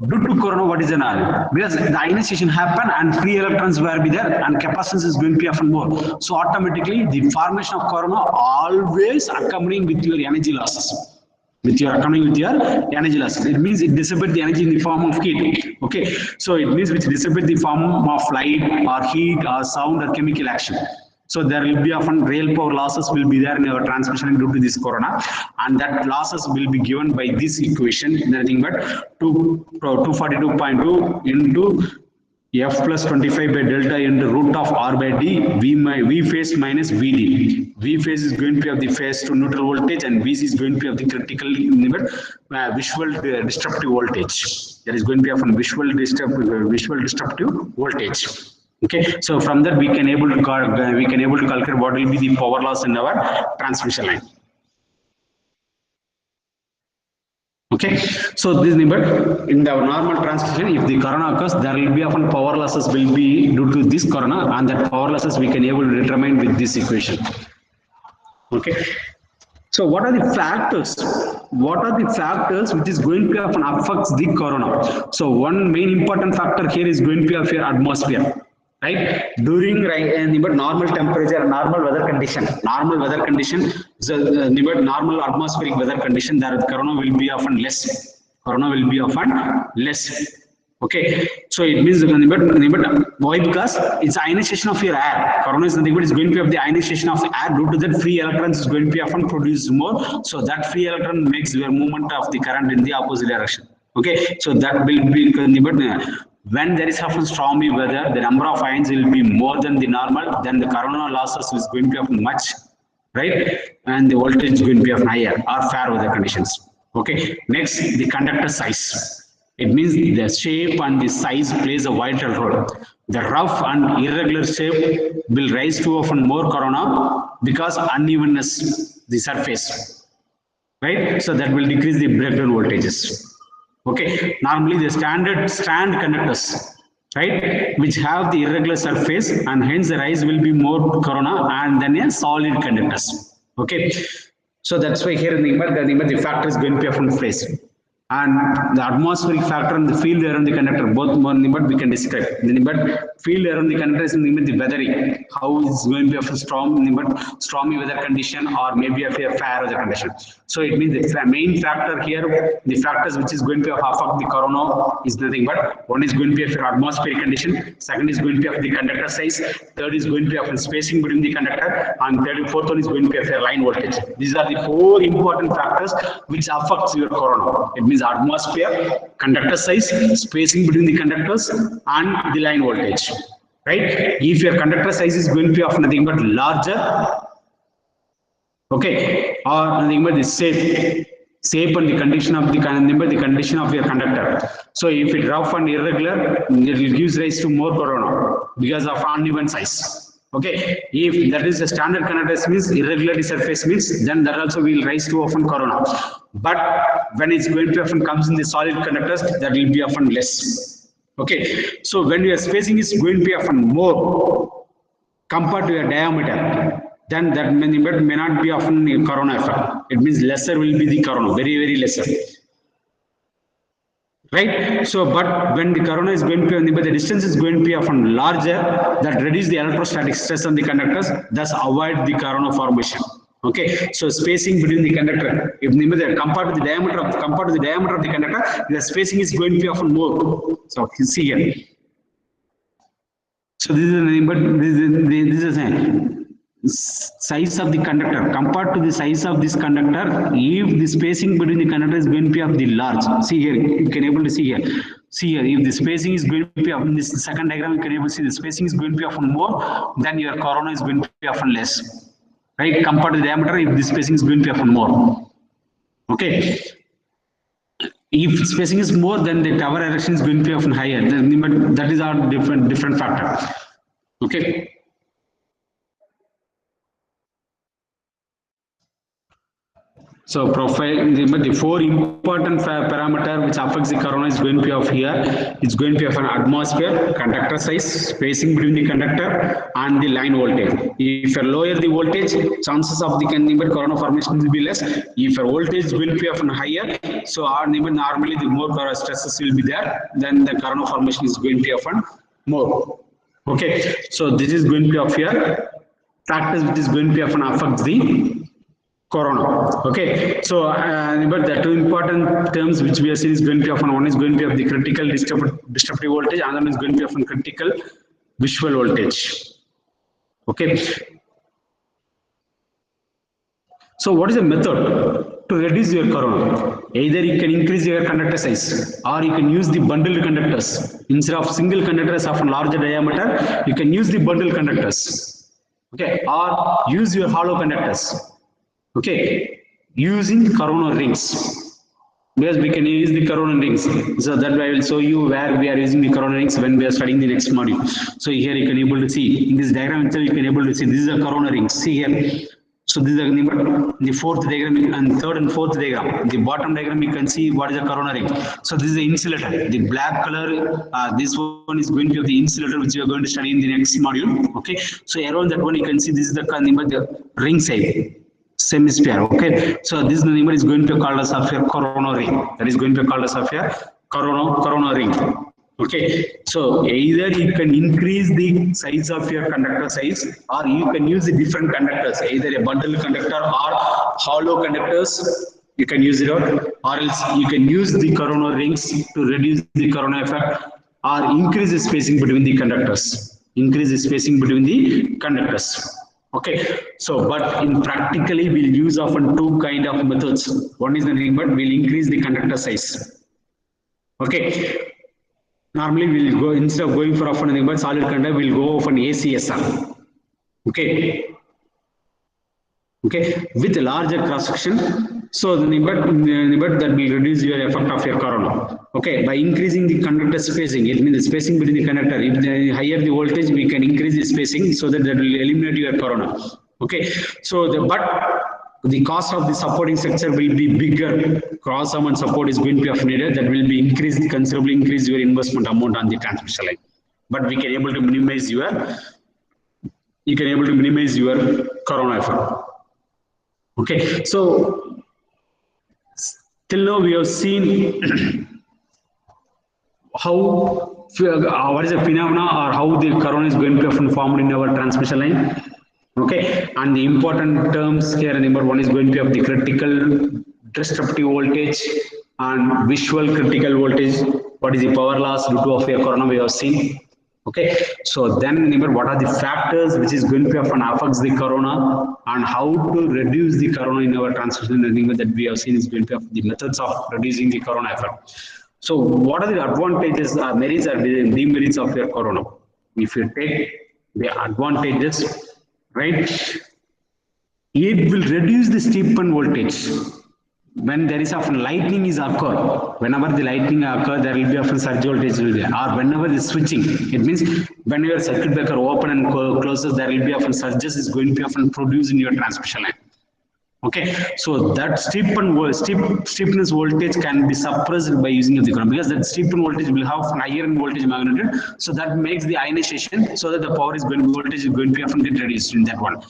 due to corona, what is an R? Because the ionization happen and free electrons will be there and capacitance is going to be often more. So automatically the formation of corona always accompanying with your energy losses. With your energy losses. It means it dissipates the energy in the form of heat. Okay. So it means which dissipates the form of light or heat or sound or chemical action. So there will be often real power losses will be there in our transmission due to this corona, and that losses will be given by this equation, nothing but 242.2 into F plus 25 by delta into root of R by D, V phase minus VD. V phase is going to be of the phase to neutral voltage and VC is going to be of the critical visual disruptive voltage. That is going to be of visual disruptive voltage. Okay, so from that we can able to calculate what will be the power loss in our transmission line. Okay, so this number in our normal transmission, if the corona occurs, there will be often power losses will be due to this corona, and that power losses we can able to determine with this equation. Okay, so what are the factors? What are the factors which is going to often affects the corona? So one main important factor here is going to be of your atmosphere. Right, during normal temperature, normal weather condition, so normal atmospheric weather condition, that corona will be often less. Okay, so it means why? Because it's ionization of your air. Corona is nothing but it's going to be of the ionization of air. Due to that, free electrons is going to be often produced more. So that free electron makes your movement of the current in the opposite direction. Okay, so that will be when there is often stormy weather, the number of ions will be more than the normal, then the corona losses is going to be of much, right? And the voltage is going to be of higher or fair weather conditions. Okay, next, the conductor size. It means the shape and the size plays a vital role. The rough and irregular shape will raise to often more corona because unevenness the surface, right? So that will decrease the breakdown voltages. Okay, normally the standard strand conductors, right, which have the irregular surface and hence the rise will be more corona and then a solid conductors. Okay, so that's why here in the factor is going to be often phrase. And the atmospheric factor and the field around the conductor, both we can describe. But field around the conductor is the weathering, how it's going to be of a stormy weather condition or maybe of a fair weather condition. So it means the main factor here, the factors which is going to affect the corona is nothing but one is going to be of atmospheric condition, second is going to be of the conductor size, third is going to be of spacing between the conductor, and fourth one is going to be of a line voltage. These are the four important factors which affects your corona. It means atmosphere, conductor size, spacing between the conductors, and the line voltage. Right? If your conductor size is going to be of nothing but larger, okay, or nothing but the shape, shape and the condition of the condition of your conductor. So if it rough and irregular, it gives rise to more corona because of uneven size. Okay, if that is a standard conductor means irregular surface means, then that also will rise to often corona. But when it's going to often comes in the solid conductors, that will be often less. Okay, so when your spacing is going to be often more compared to your diameter, then that may not be often a corona effect. It means lesser will be the corona, very, very lesser. Right? So, but when the corona is going to be, the distance is going to be often larger, that reduce the electrostatic stress on the conductors, thus avoid the corona formation. Okay, so spacing between the conductor, if compared to the diameter of the conductor, the spacing is going to be often more. So you see here. So this is a size of the conductor compared to the size of this conductor. If the spacing between the conductor is going to be of the large, see here, you can able to see here. See here, if the spacing is going to be of, in this second diagram, you can able to see the spacing is going to be often more, then your corona is going to be often less. Right? Compared to the diameter, if the spacing is going to be often more. Okay. If spacing is more, then the tower erection is going to be often higher. Then, but that is our different factor. Okay. So profile, the four important parameter which affects the corona is going to be of here. It's going to be of an atmosphere, conductor size, spacing between the conductor and the line voltage. If you lower the voltage, chances of the corona formation will be less. If your voltage will be of an higher, so normally the more stresses will be there, then the corona formation is going to be often more. Okay, so this is going to be of here factors which is going to be often affect the corona. Okay, so but the two important terms which we are seeing is going to be often, one is going to be of the critical disruptive voltage, another one is going to be often critical visual voltage. Okay, so what is the method to reduce your corona? Either you can increase your conductor size, or you can use the bundled conductors. Instead of single conductors of a larger diameter, you can use the bundled conductors. Okay, or use your hollow conductors. Okay, using corona rings, because we can use the corona rings. So that way I will show you where we are using the corona rings when we are studying the next module. So here you can able to see in this diagram itself, you can able to see this is a corona ring. See here. So this is the fourth diagram and third and fourth diagram. The bottom diagram you can see what is a corona ring. So this is the insulator. The black color, this one is going to be the insulator which we are going to study in the next module. Okay. So around that one you can see this is the ring side. Semisphere. Okay, so this number is going to be called as of your corona ring. That is going to be called as of your corona ring. Okay, so either you can increase the size of your conductor size, or you can use the different conductors, either a bundle conductor or hollow conductors. You can use it, or else you can use the corona rings to reduce the corona effect, or increase the spacing between the conductors. Increase the spacing between the conductors. Okay, so but in practically we'll use often two kind of methods. One is the ring, but we'll increase the conductor size. Okay, normally we'll go, instead of going for often but solid conductor, we'll go often ACSR. Okay, okay, with a larger cross section. So the but that will reduce your effect of your corona. Okay, by increasing the conductor spacing, it means the spacing between the conductor. If the higher the voltage, we can increase the spacing so that will eliminate your corona. Okay, so the cost of the supporting structure will be bigger. Cross arm and support is going to be of needed. That will be considerably increase your investment amount on the transmission line. But we can able to minimize your corona effect. Okay, so till now we have seen how what is the phenomena or how the corona is going to be often formed in our transmission line. Okay, and the important terms here, number one is going to be of the critical disruptive voltage and visual critical voltage. What is the power loss due to of your corona we have seen. Okay, so then remember what are the factors which is going to often affects the corona and how to reduce the corona in our transmission that we have seen is going to be the methods of reducing the corona effect. So what are the advantages, merits or demerits of your corona? If you take the advantages, right, it will reduce the steepen voltage. when there is often lightning is occur, whenever the lightning occur, there will be often surge voltage will be there. Or whenever the switching, it means when your circuit breaker open and closes, there will be often surges is going to be often produced in your transmission line. Okay, so that steepness voltage can be suppressed by using of the current, because that steepen voltage will have higher voltage magnitude, so that makes the ionization, so that the power is going, voltage is going to be often get reduced in that one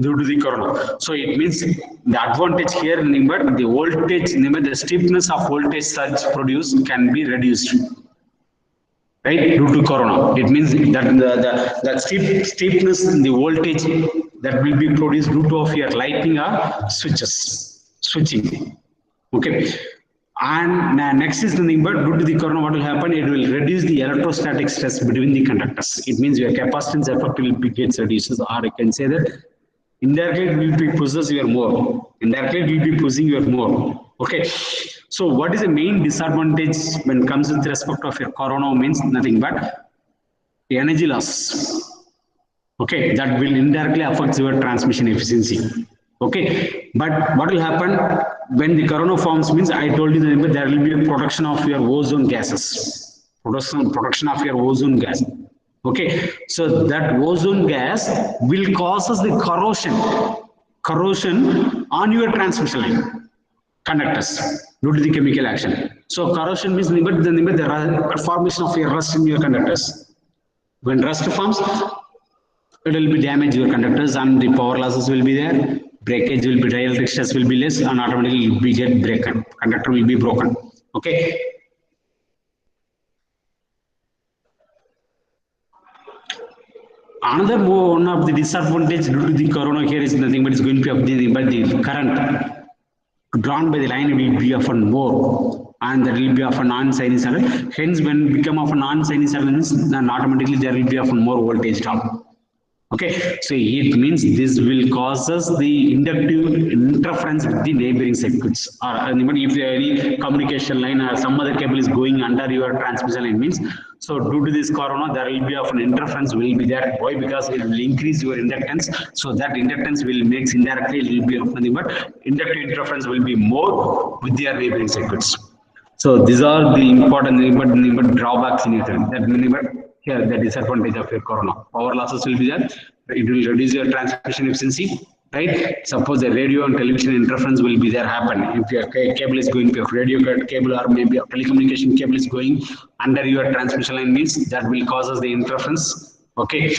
due to the corona. So it means the advantage here, but the voltage, the steepness of voltage surge produced can be reduced, right, due to corona. It means that the steepness in the voltage that will be produced due to of your lighting or switching. Okay, and next is nothing but due to the corona, what will happen, it will reduce the electrostatic stress between the conductors. It means your capacitance effect will be gets reduced, or I can say that indirectly it will be pushes your more, indirectly it will be pushing your more. Okay, so what is the main disadvantage when it comes with respect of your corona, means nothing but energy loss. Okay, that will indirectly affect your transmission efficiency. Okay, but what will happen when the corona forms, means I told you that there will be a production of your ozone gases, production of your ozone gas. Okay, so that ozone gas will causes the corrosion on your transmission line conductors due to the chemical action. So corrosion means the formation of a rust in your conductors. When rust forms, it will be damage your conductors and the power losses will be there. Breakage will be, dielectric stress will be less, and automatically it will be get broken. Conductor will be broken. Okay. Another one of the disadvantage due to the corona here is nothing but it's going to be the current drawn by the line will be often more, and that will be of a non-sinusoidal. Hence, when become of a non-sinusoidal, then automatically there will be often more voltage drop. Okay, so it means this will causes the inductive interference with the neighboring circuits. Or even if any communication line or some other cable is going under your transmission line, means so due to this corona, there will be of an interference will be there. Why? Because it will increase your inductance. So that inductance will make indirectly it will be of nothing but inductive interference will be more with their neighboring circuits. So these are the important drawbacks in it. That here the disadvantage of your corona. Power losses will be there. It will reduce your transmission efficiency. Right? Suppose the radio and television interference will be there happen. If your cable is going to a radio cable or maybe a telecommunication cable is going under your transmission line, means that will causes the interference. Okay,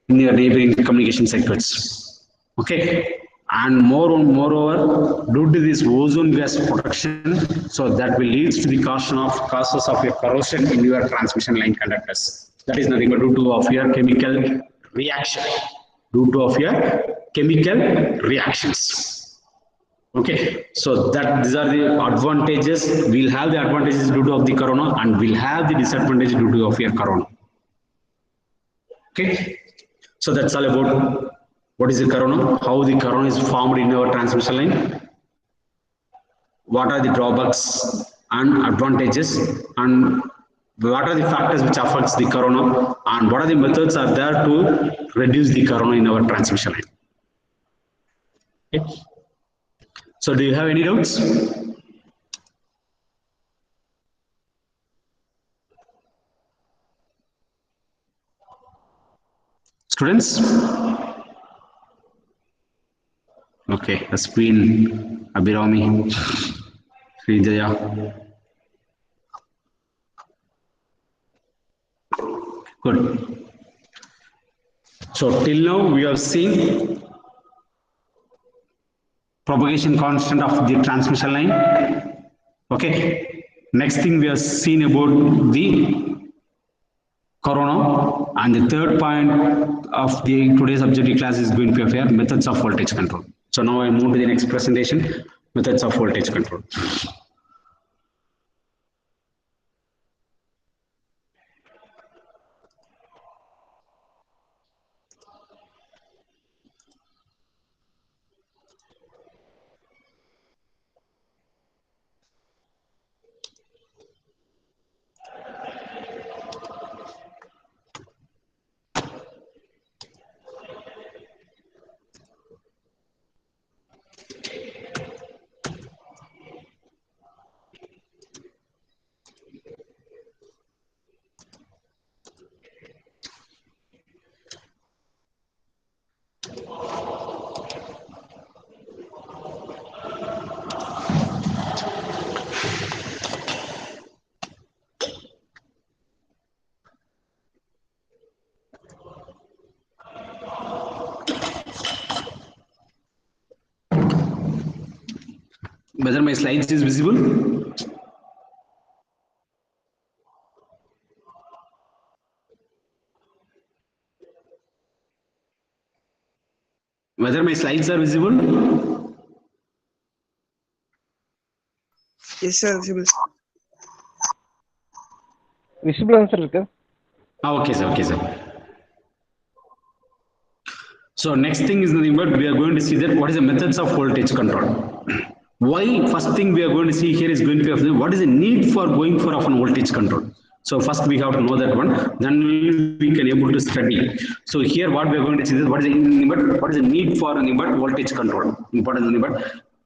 in your neighboring communication circuits. Okay, and moreover, due to this ozone gas production, so that will lead to the causes of your corrosion in your transmission line conductors. That is nothing but due to of your chemical reaction, due to of your chemical reactions. Okay, so that these are the advantages. We'll have the advantages due to of the corona, and we'll have the disadvantage due to of your corona. Okay, so that's all about what is the corona, how the corona is formed in our transmission line, what are the drawbacks and advantages, and what are the factors which affects the corona, and what are the methods are there to reduce the corona in our transmission line. Okay. So do you have any doubts? Students? Okay, Aswin, Abhirami, Srijaya. Good. So till now we have seen propagation constant of the transmission line. Okay. Next thing we have seen about the corona, and the third point of the today's objective class is going to be of methods of voltage control. So now I move to the next presentation, methods of voltage control. Whether my slides is visible? Whether my slides are visible? Yes, sir. Visible. Visible answer. Okay, sir. Okay, sir. So next thing is nothing but we are going to see that what is the methods of voltage control. Why first thing we are going to see here is going to be what is the need for going for often voltage control. So first we have to know that one, then we can able to study. So here what we are going to see is what is the need for voltage control. Important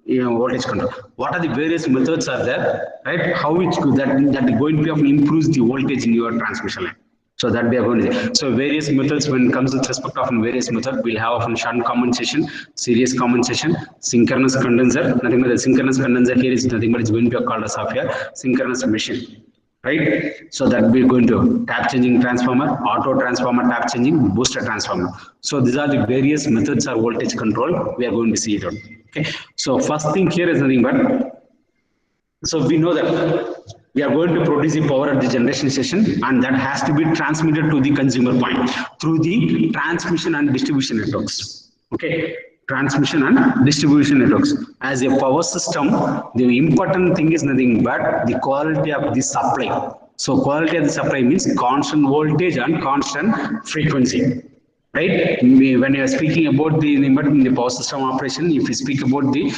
voltage control. What are the various methods are there, right? How it's that going to often improves the voltage in your transmission line. So that we are going to see. So various methods when it comes with respect of various methods, we'll have often shunt compensation, series compensation, synchronous condenser. Nothing but the synchronous condenser here is nothing but it's going to be called as of here synchronous machine. Right? So that we're going to tap changing transformer, auto transformer tap changing, booster transformer. So these are the various methods of voltage control. We are going to see it on. Okay. So first thing here is nothing but so we know that we are going to produce the power at the generation station and that has to be transmitted to the consumer point through the transmission and distribution networks. Okay, transmission and distribution networks. As a power system, the important thing is nothing but the quality of the supply. So quality of the supply means constant voltage and constant frequency. Right? When you are speaking about the power system operation, if you speak about the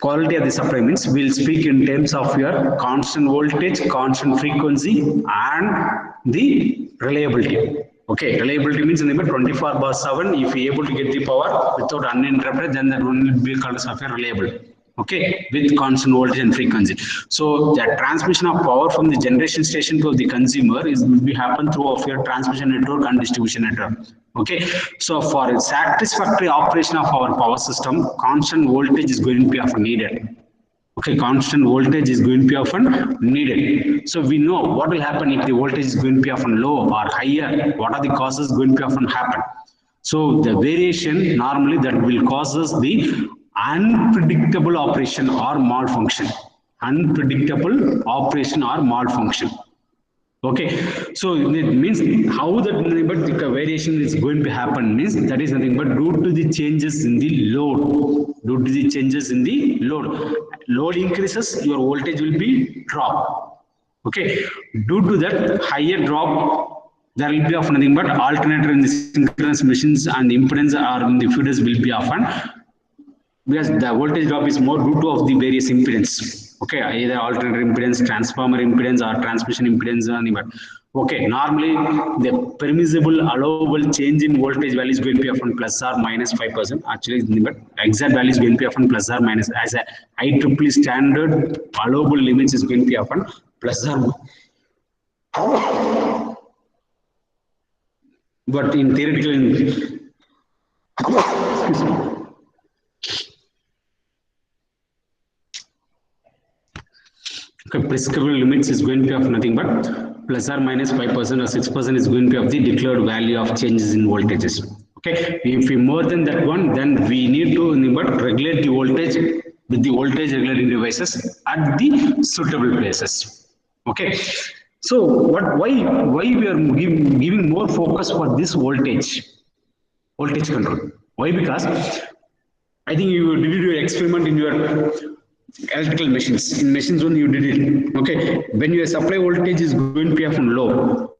quality of the supply means we'll speak in terms of your constant voltage, constant frequency, and the reliability. Okay, reliability means in the 24/7. If you're able to get the power without uninterrupted, then that one will be called as reliable. Okay, with constant voltage and frequency. So the transmission of power from the generation station to the consumer will be happen through of your transmission network and distribution network. Okay, so for a satisfactory operation of our power system, constant voltage is going to be often needed. Okay, constant voltage is going to be often needed. So we know what will happen if the voltage is going to be often low or higher. What are the causes going to be often happen? So the variation normally that will causes the unpredictable operation or malfunction. Unpredictable operation or malfunction. Okay, so it means how that but variation is going to happen means that is nothing but due to the changes in the load. Due to the changes in the load increases, your voltage will be drop. Okay, due to that higher drop, there will be of nothing but alternator in the synchronous machines and the impedance or in the feeders will be often because the voltage drop is more due to of the various impedance. Okay, either alternator impedance, transformer impedance, or transmission impedance. Okay, normally the permissible allowable change in voltage value is going to be often plus or minus 5%. Actually, but exact value is going to be often plus or minus. As a IEEE standard allowable limits is going to be often plus or. But in theoretical. Okay, prescribable limits is going to be of nothing but plus or minus 5% or 6% is going to be of the declared value of changes in voltages. Okay, if we more than that one, then we need to regulate the voltage with the voltage regulating devices at the suitable places. Okay, so why we are giving more focus for this voltage control? Why? Because I think you did your experiment in your electrical machines. In machines only you did it. Okay. When your supply voltage is going to be often low,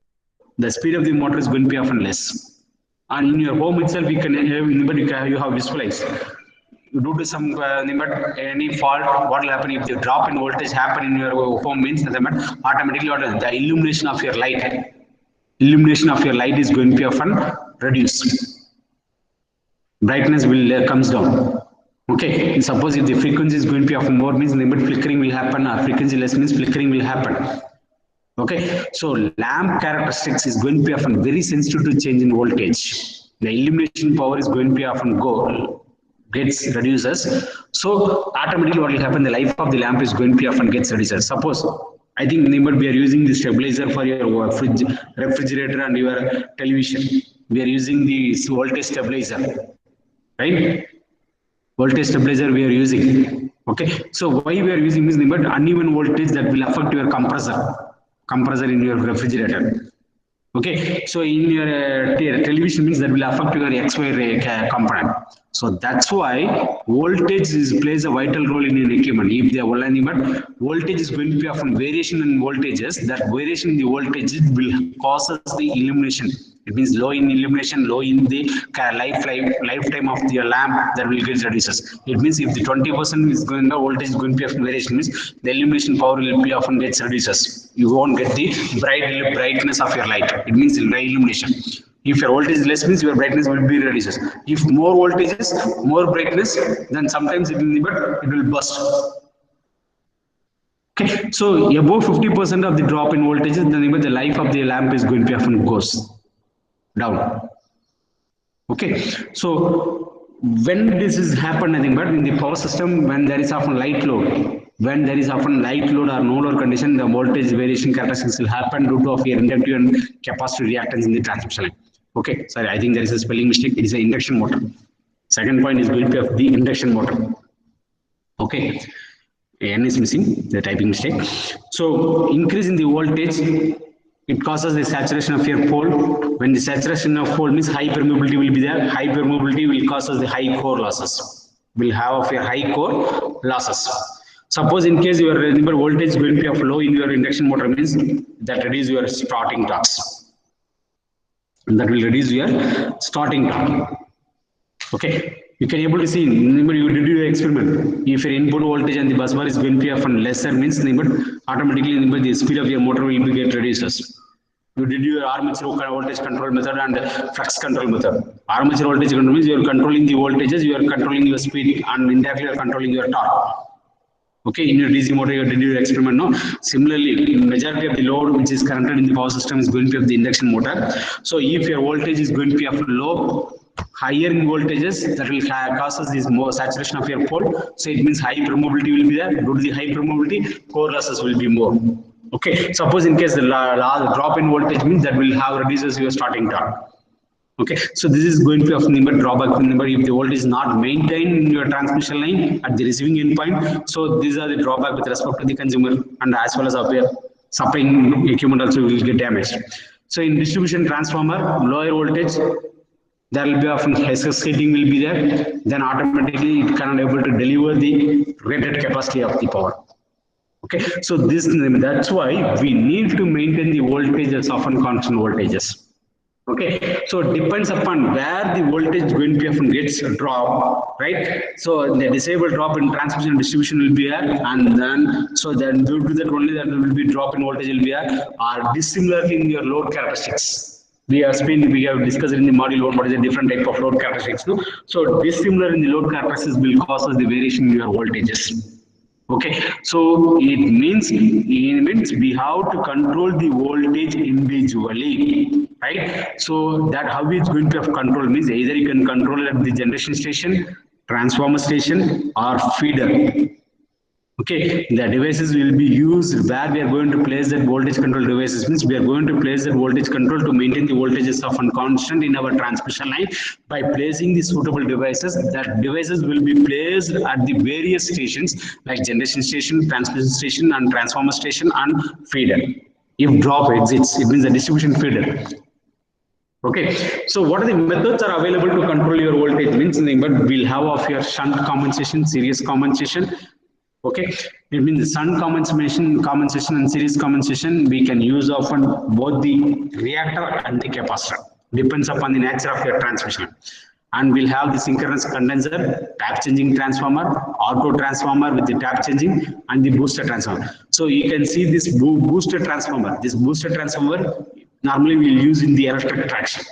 the speed of the motor is going to be often less. And in your home itself, you have visualized. Due to some any fault, what will happen if the drop in voltage happen in your home means automatically the illumination of your light is going to be often reduced. Brightness will comes down. Okay, and suppose if the frequency is going to be of more means limit flickering will happen, or frequency less means flickering will happen. Okay, so lamp characteristics is going to be often very sensitive to change in voltage. The illumination power is going to be often gets reduces. So automatically what will happen, the life of the lamp is going to be often gets reduced. Suppose I think we are using the stabilizer for your refrigerator and your television. We are using the voltage stabilizer, right? voltage stabilizer we are using. Okay, so why we are using this, but uneven voltage that will affect your compressor in your refrigerator. Okay, so in your television means that will affect your XY component. So that's why voltage plays a vital role in an equipment. If they are only, but voltage is going to be often variation in voltages. That variation in the voltage will causes the illumination. It means low in illumination, low in the lifetime of the lamp that will get reduces. It means if the 20% is going, the voltage is going to be often variation means the illumination power will be often gets reduces. You won't get the brightness of your light. It means illumination. If your voltage is less means your brightness will be reduces. If more voltages, more brightness, then sometimes it will burst. Okay, so above 50% of the drop in voltages, then the life of the lamp is going to be often goes down. Okay, so when this is happen, nothing but in the power system, when there is often light load, or no load condition, the voltage variation characteristics will happen due to of your inductive and capacitive reactance in the transmission line. Okay, sorry, I think there is a spelling mistake. It is an induction motor. Second point is going to be of the induction motor. Okay, N is missing, the typing mistake. So increase in the voltage, it causes the saturation of your pole. When the saturation of pole means high permeability will be there. High permeability will cause us the high core losses. Will have of your high core losses. Suppose in case your voltage is going to be of low in your induction motor means that reduce your starting torques. That will reduce your starting torque. Okay, you can able to see, remember you did your experiment. If your input voltage and the bus bar is going to be often lesser means automatically the speed of your motor will be get reduces. You did your armature voltage control method and flux control method. Armature voltage control means you are controlling the voltages, you are controlling your speed, and indirectly you are controlling your torque. Okay, in your DC motor, you did your experiment. No, similarly, majority of the load which is connected in the power system is going to be of the induction motor. So if your voltage is going to be of low, higher in voltages, that will causes this more saturation of your pole. So it means high permeability will be there. Due to the high permeability, core losses will be more. Okay, suppose in case the drop in voltage means that will have reduces your starting torque. Okay, so this is going to be often the drawback if the voltage is not maintained in your transmission line at the receiving end point. So these are the drawback with respect to the consumer, and as well as our supplying equipment also will get damaged. So in distribution transformer, lower voltage, there will be often cascading will be there. Then automatically it cannot able to deliver the rated capacity of the power. Okay, so that's why we need to maintain the voltages, often constant voltages. Okay, so it depends upon where the voltage going to be often gets a drop, right? So the disabled drop in transmission and distribution will be there, and then so then due to that only there will be drop in voltage will be there, or dissimilarly in your load characteristics. We have discussed in the module what is a different type of load characteristics too. So dissimilar in the load characteristics will cause the variation in your voltages. Okay, so it means we have to control the voltage individually, right? So that how it's going to have control means either you can control it at the generation station, transformer station, or feeder. Okay, the devices will be used where we are going to place that voltage control devices means we are going to place that voltage control to maintain the voltages of constant in our transmission line by placing the suitable devices. That devices will be placed at the various stations like generation station, transmission station, and transformer station and feeder. If drop exits, it means the distribution feeder. Okay, so what are the methods are available to control your voltage means, but we'll have of your shunt compensation, series compensation. Okay, it means the shunt compensation and series compensation we can use often both the reactor and the capacitor, depends upon the nature of your transmission. And we'll have the synchronous condenser, tap changing transformer, auto transformer with the tap changing, and the booster transformer. So you can see this booster transformer. This booster transformer normally we'll use in the electric traction.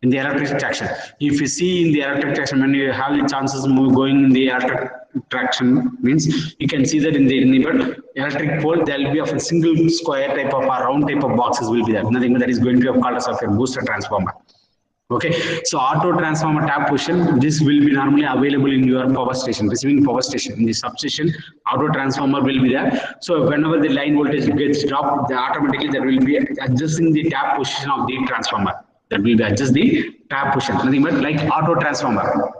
In the electric traction, if you see in the electric traction, when you have the chances going in the electric traction means you can see that in the electric pole there will be of a single square type of a round type of boxes will be there. Nothing that is going to be called as a booster transformer. Okay, so auto transformer tap position, this will be normally available in your power station, receiving power station. In the substation, auto transformer will be there. So whenever the line voltage gets dropped, automatically that will be adjusting the tap position of the transformer. That will be adjust the tap position, nothing but like auto transformer.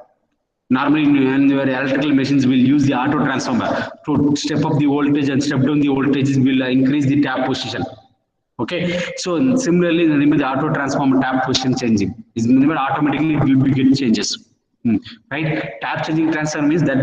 Normally, when your electrical machines will use the auto transformer to step up the voltage and step down the voltages will increase the tap position. Okay, so similarly, the auto transformer tap position changing is automatically it will be get changes. Right, tap changing transformer means that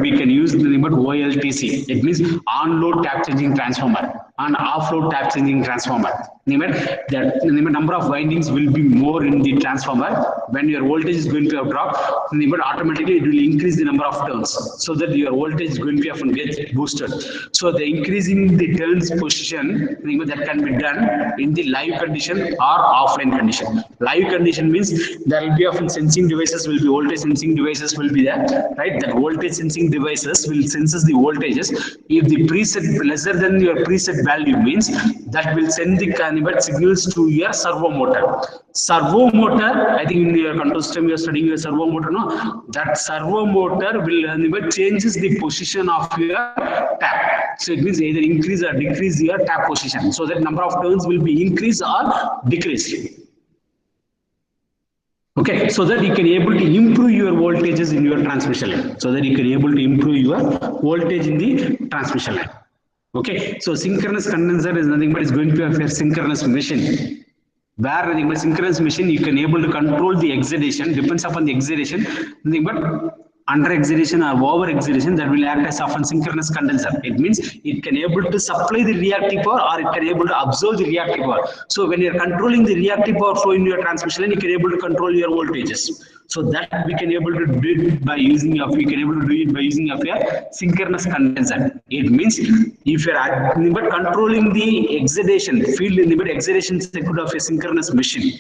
we can use the OLTC. It means on load tap changing transformer, on off load tap changing transformer. That the number of windings will be more in the transformer. When your voltage is going to drop, automatically it will increase the number of turns, so that your voltage is going to often get boosted. So the increasing the turns position that can be done in the live condition or offline condition. Live condition means there will be often sensing devices will be voltage sensing devices will be there, right? That voltage sensing devices will senses the voltages. If the preset lesser than your preset value means that will send the signals to your servo motor. Servo motor, I think in your control system you are studying your servo motor, no? That servo motor will changes the position of your tap. So it means either increase or decrease your tap position. So that number of turns will be increased or decreased. Okay, so that you can able to improve your voltages in your transmission line. So that you can able to improve your voltage in the transmission line. Okay, so synchronous condenser is nothing but it's going to be a synchronous machine. Where the synchronous machine you can able to control the excitation, depends upon the excitation, nothing but under excitation or over excitation that will act as often synchronous condenser. It means it can able to supply the reactive power or it can able to absorb the reactive power. So when you are controlling the reactive power flow in your transmission line, you can able to control your voltages. So that we can able to do it by using of we can able to do it by using of a synchronous condenser. It means if you are controlling the excitation field in the excitation circuit of a synchronous machine.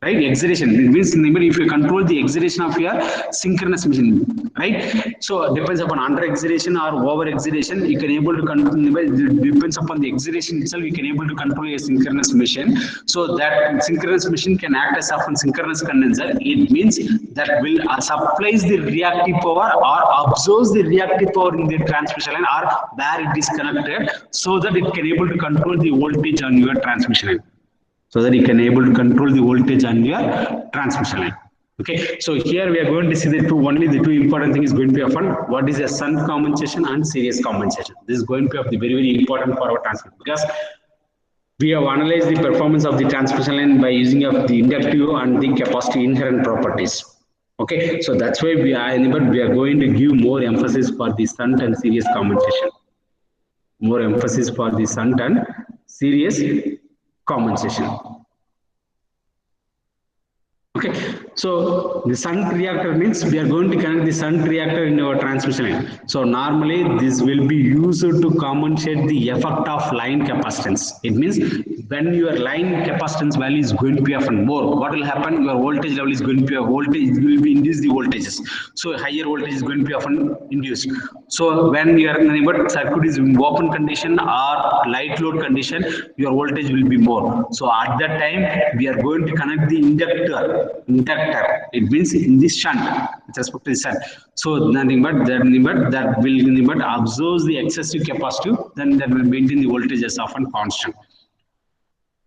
Right, excitation, it means if you control the excitation of your synchronous machine, right? So it depends upon under excitation or over excitation, you can able to control, depends upon the excitation itself, you can able to control a synchronous machine. So that synchronous machine can act as often synchronous condenser. It means that will supplies the reactive power or absorbs the reactive power in the transmission line or where it is connected, so that it can able to control the voltage on your transmission line. So that you can able to control the voltage on your transmission line. Okay, so here we are going to see the only the two important things is going to be often what is a shunt compensation and series compensation. This is going to be very important for our transmission, because we have analyzed the performance of the transmission line by using of the inductive and the capacitive inherent properties. Okay, so that's why we are going to give more emphasis for the shunt and series compensation. More emphasis for the shunt and series compensation. Okay, so the shunt reactor means we are going to connect the shunt reactor in our transmission line. So normally this will be used to compensate the effect of line capacitance. It means when your line capacitance value is going to be often more, what will happen? Your voltage level is going to be a voltage, will be induced the voltages. So higher voltage is going to be often induced. So when your circuit is in open condition or light load condition, your voltage will be more. So at that time we are going to connect the inductor. It means in this shunt with respect to the shunt. So nothing but that will absorb the excessive capacitive, then that will maintain the voltage as often constant.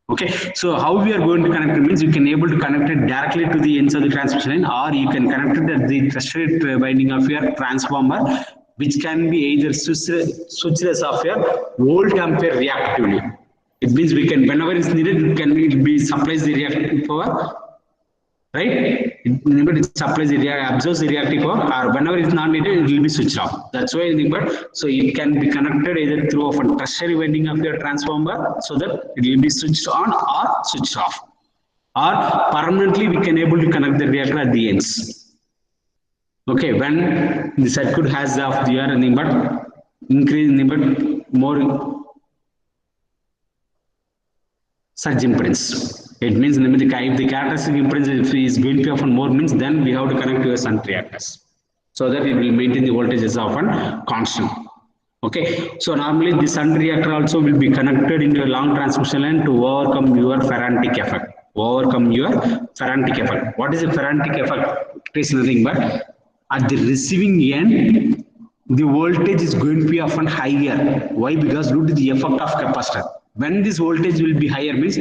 Okay, so how we are going to connect it means you can able to connect it directly to the ends of the transmission line, or you can connect it at the tertiary winding of your transformer, which can be either switchless of your volt ampere reactively. It means we can, whenever it's needed, it can be supplies the reactive power. Right? It supplies the absorbs the reactive power, or whenever it's not needed, it will be switched off. That's why so it can be connected either through a tertiary winding of your transformer, so that it will be switched on or switched off. Or permanently we can able to connect the reactor at the ends. Okay, when the circuit has of the increase more surge impedance. It means if the characteristic impedance is going to be often more, means then we have to connect to a shunt reactors, so that it will maintain the voltage as often constant. Okay, so normally the shunt reactor also will be connected in your long transmission line to overcome your Ferranti effect. What is a Ferranti effect? It is nothing but at the receiving end, the voltage is going to be often higher. Why? Because due to the effect of capacitor. When this voltage will be higher means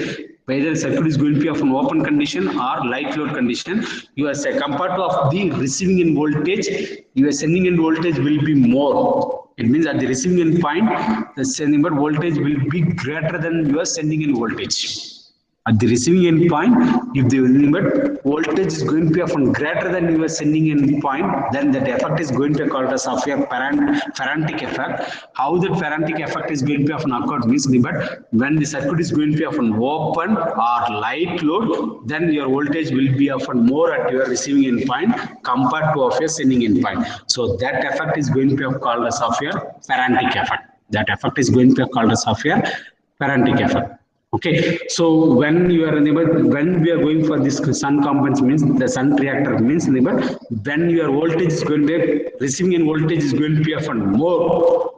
whether the circuit is going to be of an open condition or light load condition, your compared to of the receiving end voltage, your sending end voltage will be more. It means at the receiving end point, the sending end voltage will be greater than your sending end voltage. At the receiving end point, if the voltage is going to be often greater than your sending end point, then that effect is going to be called as of your Ferrantic effect. How that Ferrantic effect is going to be often occurred means, but when the circuit is going to be often open or light load, then your voltage will be often more at your receiving end point compared to of your sending end point. So that effect is going to be called as of your Ferrantic effect. That effect is going to be called as of your Ferrantic effect. Okay, so when you are when we are going for this sun compens means the sun reactor means when your voltage is going to be receiving end voltage is going to be often more,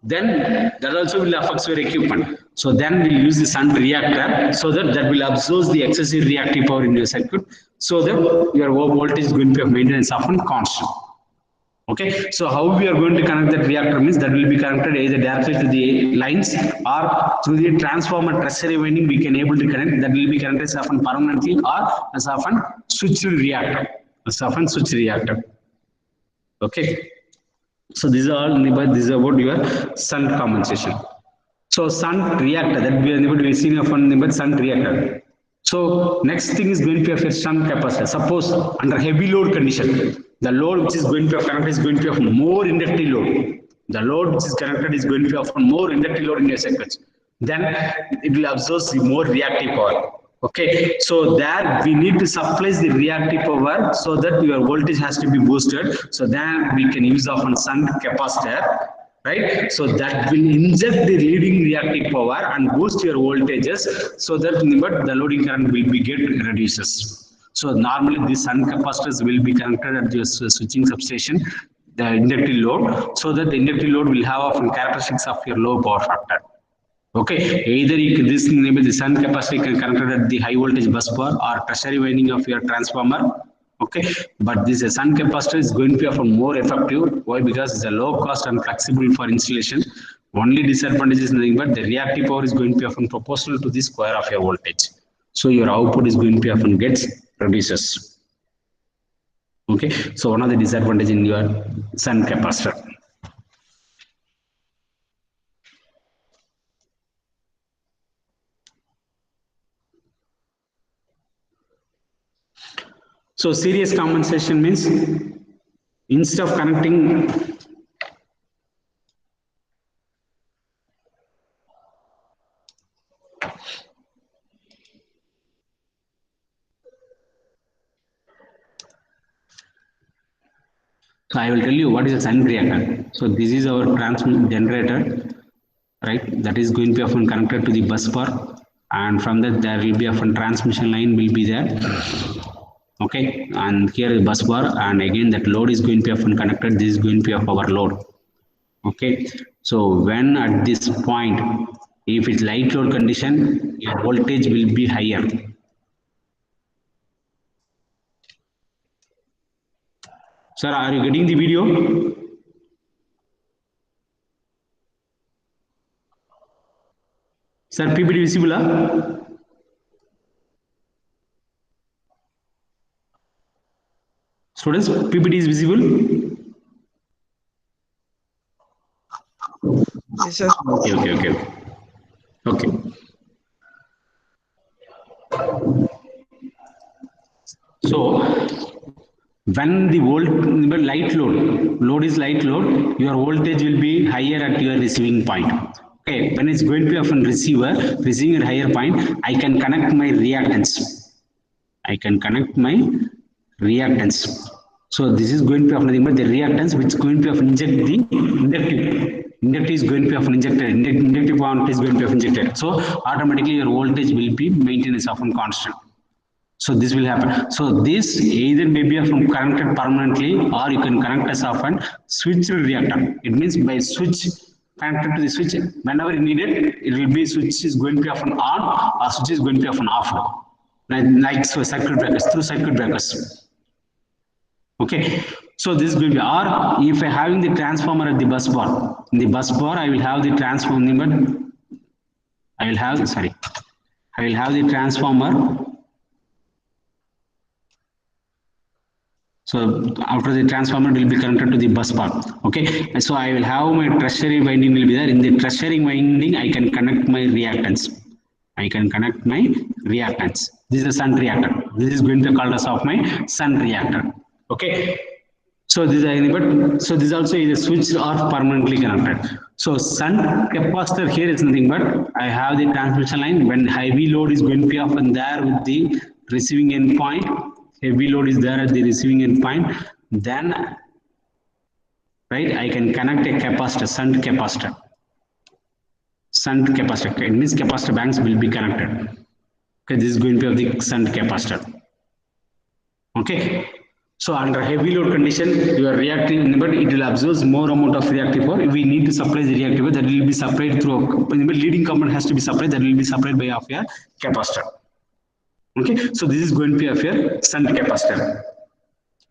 then that also will affect your equipment. So then we use the sun reactor so that will absorb the excessive reactive power in your circuit, so that your voltage is going to be maintenance often constant. Okay, so how we are going to connect that reactor means that will be connected either directly to the lines or through the transformer tertiary winding we can able to connect. That will be connected as often permanently or as often switched reactor. As often switched reactor. Okay, so this is all this is about your sun compensation. So sun reactor that we are able to see upon sun reactor. So next thing is going to be a shunt capacitor. Suppose under heavy load condition, the load which is going to be connected is going to be of more inductive load. The load which is connected is going to be of more inductive load in your circuits. Then it will absorb the more reactive power. Okay, so there we need to supply the reactive power so that your voltage has to be boosted. So then we can use of a shunt capacitor. Right, so that will inject the leading reactive power and boost your voltages so that the loading current will be get reduces. So normally these shunt capacitors will be connected at the switching substation, the inductive load, so that the inductive load will have often characteristics of your low power factor. Okay, either you can, this the shunt capacitor can connected at the high voltage bus bar or tertiary winding of your transformer. Okay, but this shunt capacitor is going to be often more effective. Why? Because it's a low cost and flexible for installation. Only disadvantage is nothing but the reactive power is going to be often proportional to the square of your voltage. So your output is going to be often gets reduces. Okay, so one of the disadvantage in your shunt capacitor. So series compensation means instead of connecting so I will tell you what is a shunt reactor. So this is our transmission generator, right? That is going to be often connected to the bus bar, and from that there will be often transmission line will be there. Okay, and here is bus bar, and again that load is going to be often connected. This is going to be of our load. Okay, so when at this point, if it's light load condition, your voltage will be higher. Sir, are you getting the video? Sir, PPT visible? Students, PPT is visible? Yes, sir. Okay. So when the light load is light load, your voltage will be higher at your receiving point. Okay, when it's going to be often receiving at higher point, I can connect my reactance. So this is going to be of nothing but the reactance which is going to be of inject the inductive. Inductive is going to be of injected. Inductive point is going to be of injected. So automatically your voltage will be maintained as often constant. So this will happen. So this either may be from connected permanently or you can connect as often switched reactor. It means by switch connected to the switch whenever needed, it will be switch is going to be often on or switch is going to be often off. Like so circuit breakers, through circuit breakers. Okay, so this is going to be, or if I having the transformer at the bus bar, in the bus bar I will have the transformer, I will have, sorry, I will have the transformer. So after the transformer will be connected to the bus bar. Okay. So I will have my tertiary winding will be there. In the tertiary winding, I can connect my reactance. I can connect my reactance. This is a shunt reactor. This is going to be called as of my shunt reactor. Okay. So this is so this also is a switch or permanently connected. So shunt capacitor here is nothing but I have the transmission line when heavy load is going to be often there with the receiving endpoint. Heavy load is there at the receiving endpoint. Then right, I can connect a capacitor, shunt capacitor. Shunt capacitor. It means capacitor banks will be connected. Okay, this is going to be the shunt capacitor. Okay. So under heavy load condition, your reactive, but it will absorb more amount of reactive power. We need to supply the reactive power that will be supplied through leading component has to be supplied, that will be supplied by of your capacitor. Okay, so this is going to be of your shunt capacitor.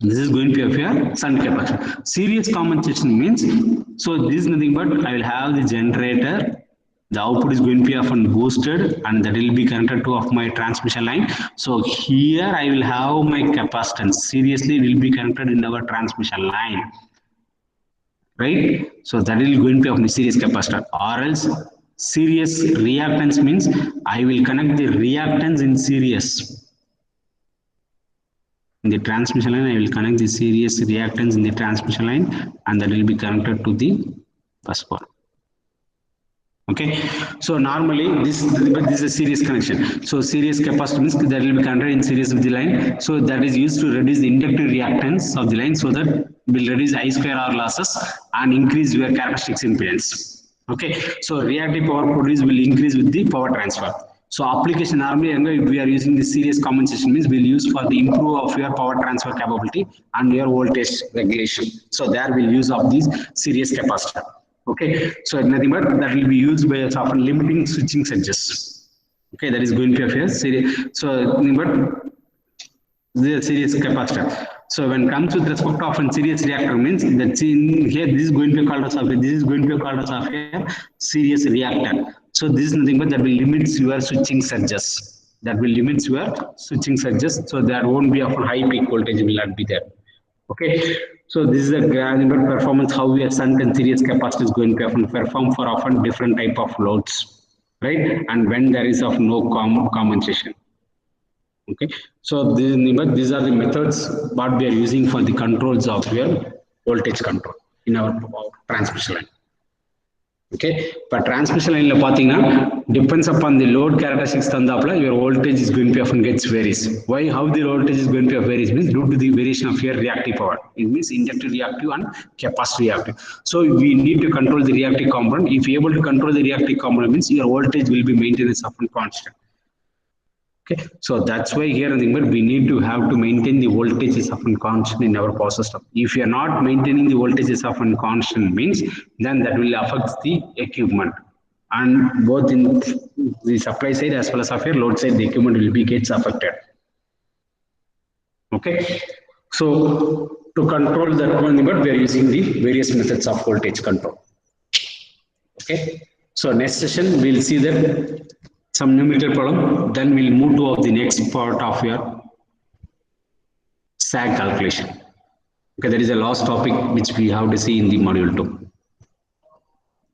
This is going to be of your shunt capacitor. Series compensation means, so this is nothing but I will have the generator. The output is going to be often boosted and that will be connected to of my transmission line. So here I will have my capacitance seriously will be connected in our transmission line. Right? So that is going to be of my series capacitor, or else series reactance means I will connect the reactance in series. In the transmission line, I will connect the series reactance in the transmission line and that will be connected to the bus bar. Okay, so normally this is a series connection. So series capacitor means that will be connected in series with the line. So that is used to reduce the inductive reactance of the line, so that will reduce I square R losses and increase your characteristics impedance. Okay, so reactive power produced will increase with the power transfer. So application normally if we are using the series compensation means we'll use for the improve of your power transfer capability and your voltage regulation. So there we'll use of these series capacitor. Okay, so nothing but that will be used by us often limiting switching surges. Okay, that is going to be a series. So nothing but the series capacitor. So when it comes with respect to often series reactor means that in here this is going to be called as a series reactor. So this is nothing but that will limits your switching surges. That will limits your switching surges. So there won't be often high peak voltage will not be there. Okay, so this is a granular performance how we are shunt and series capacitor is going to often perform for often different type of loads, right? And when there is of no compensation. Okay, so these are the methods what we are using for the controls of your voltage control in our transmission line. Okay, but transmission line depends upon the load characteristics thandapla your voltage is going to be often gets varies. Why? How the voltage is going to varies means due to the variation of your reactive power. It means inductive reactive and capacitive reactive. So we need to control the reactive component. If you are able to control the reactive component means your voltage will be maintained as often constant. Okay, so that's why here we need to have to maintain the voltage is often constant in our power system. If you are not maintaining the voltage is often constant means then that will affect the equipment, and both in the supply side as well as of your load side the equipment will be gets affected. Okay, so to control that one, but we are using the various methods of voltage control. Okay, so next session we'll see that some numerical problem, then we'll move to the next part of your SAG calculation. Okay, there is a last topic which we have to see in the module 2.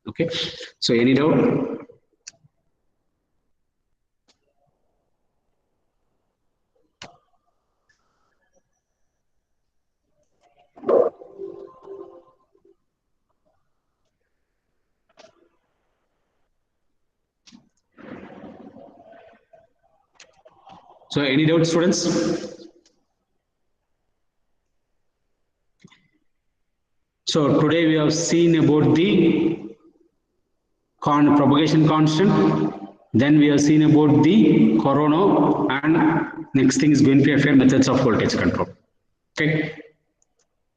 Okay, so any doubt? So any doubt, students? So today we have seen about the propagation constant, then we have seen about the corona, and next thing is going to be methods of voltage control. Okay.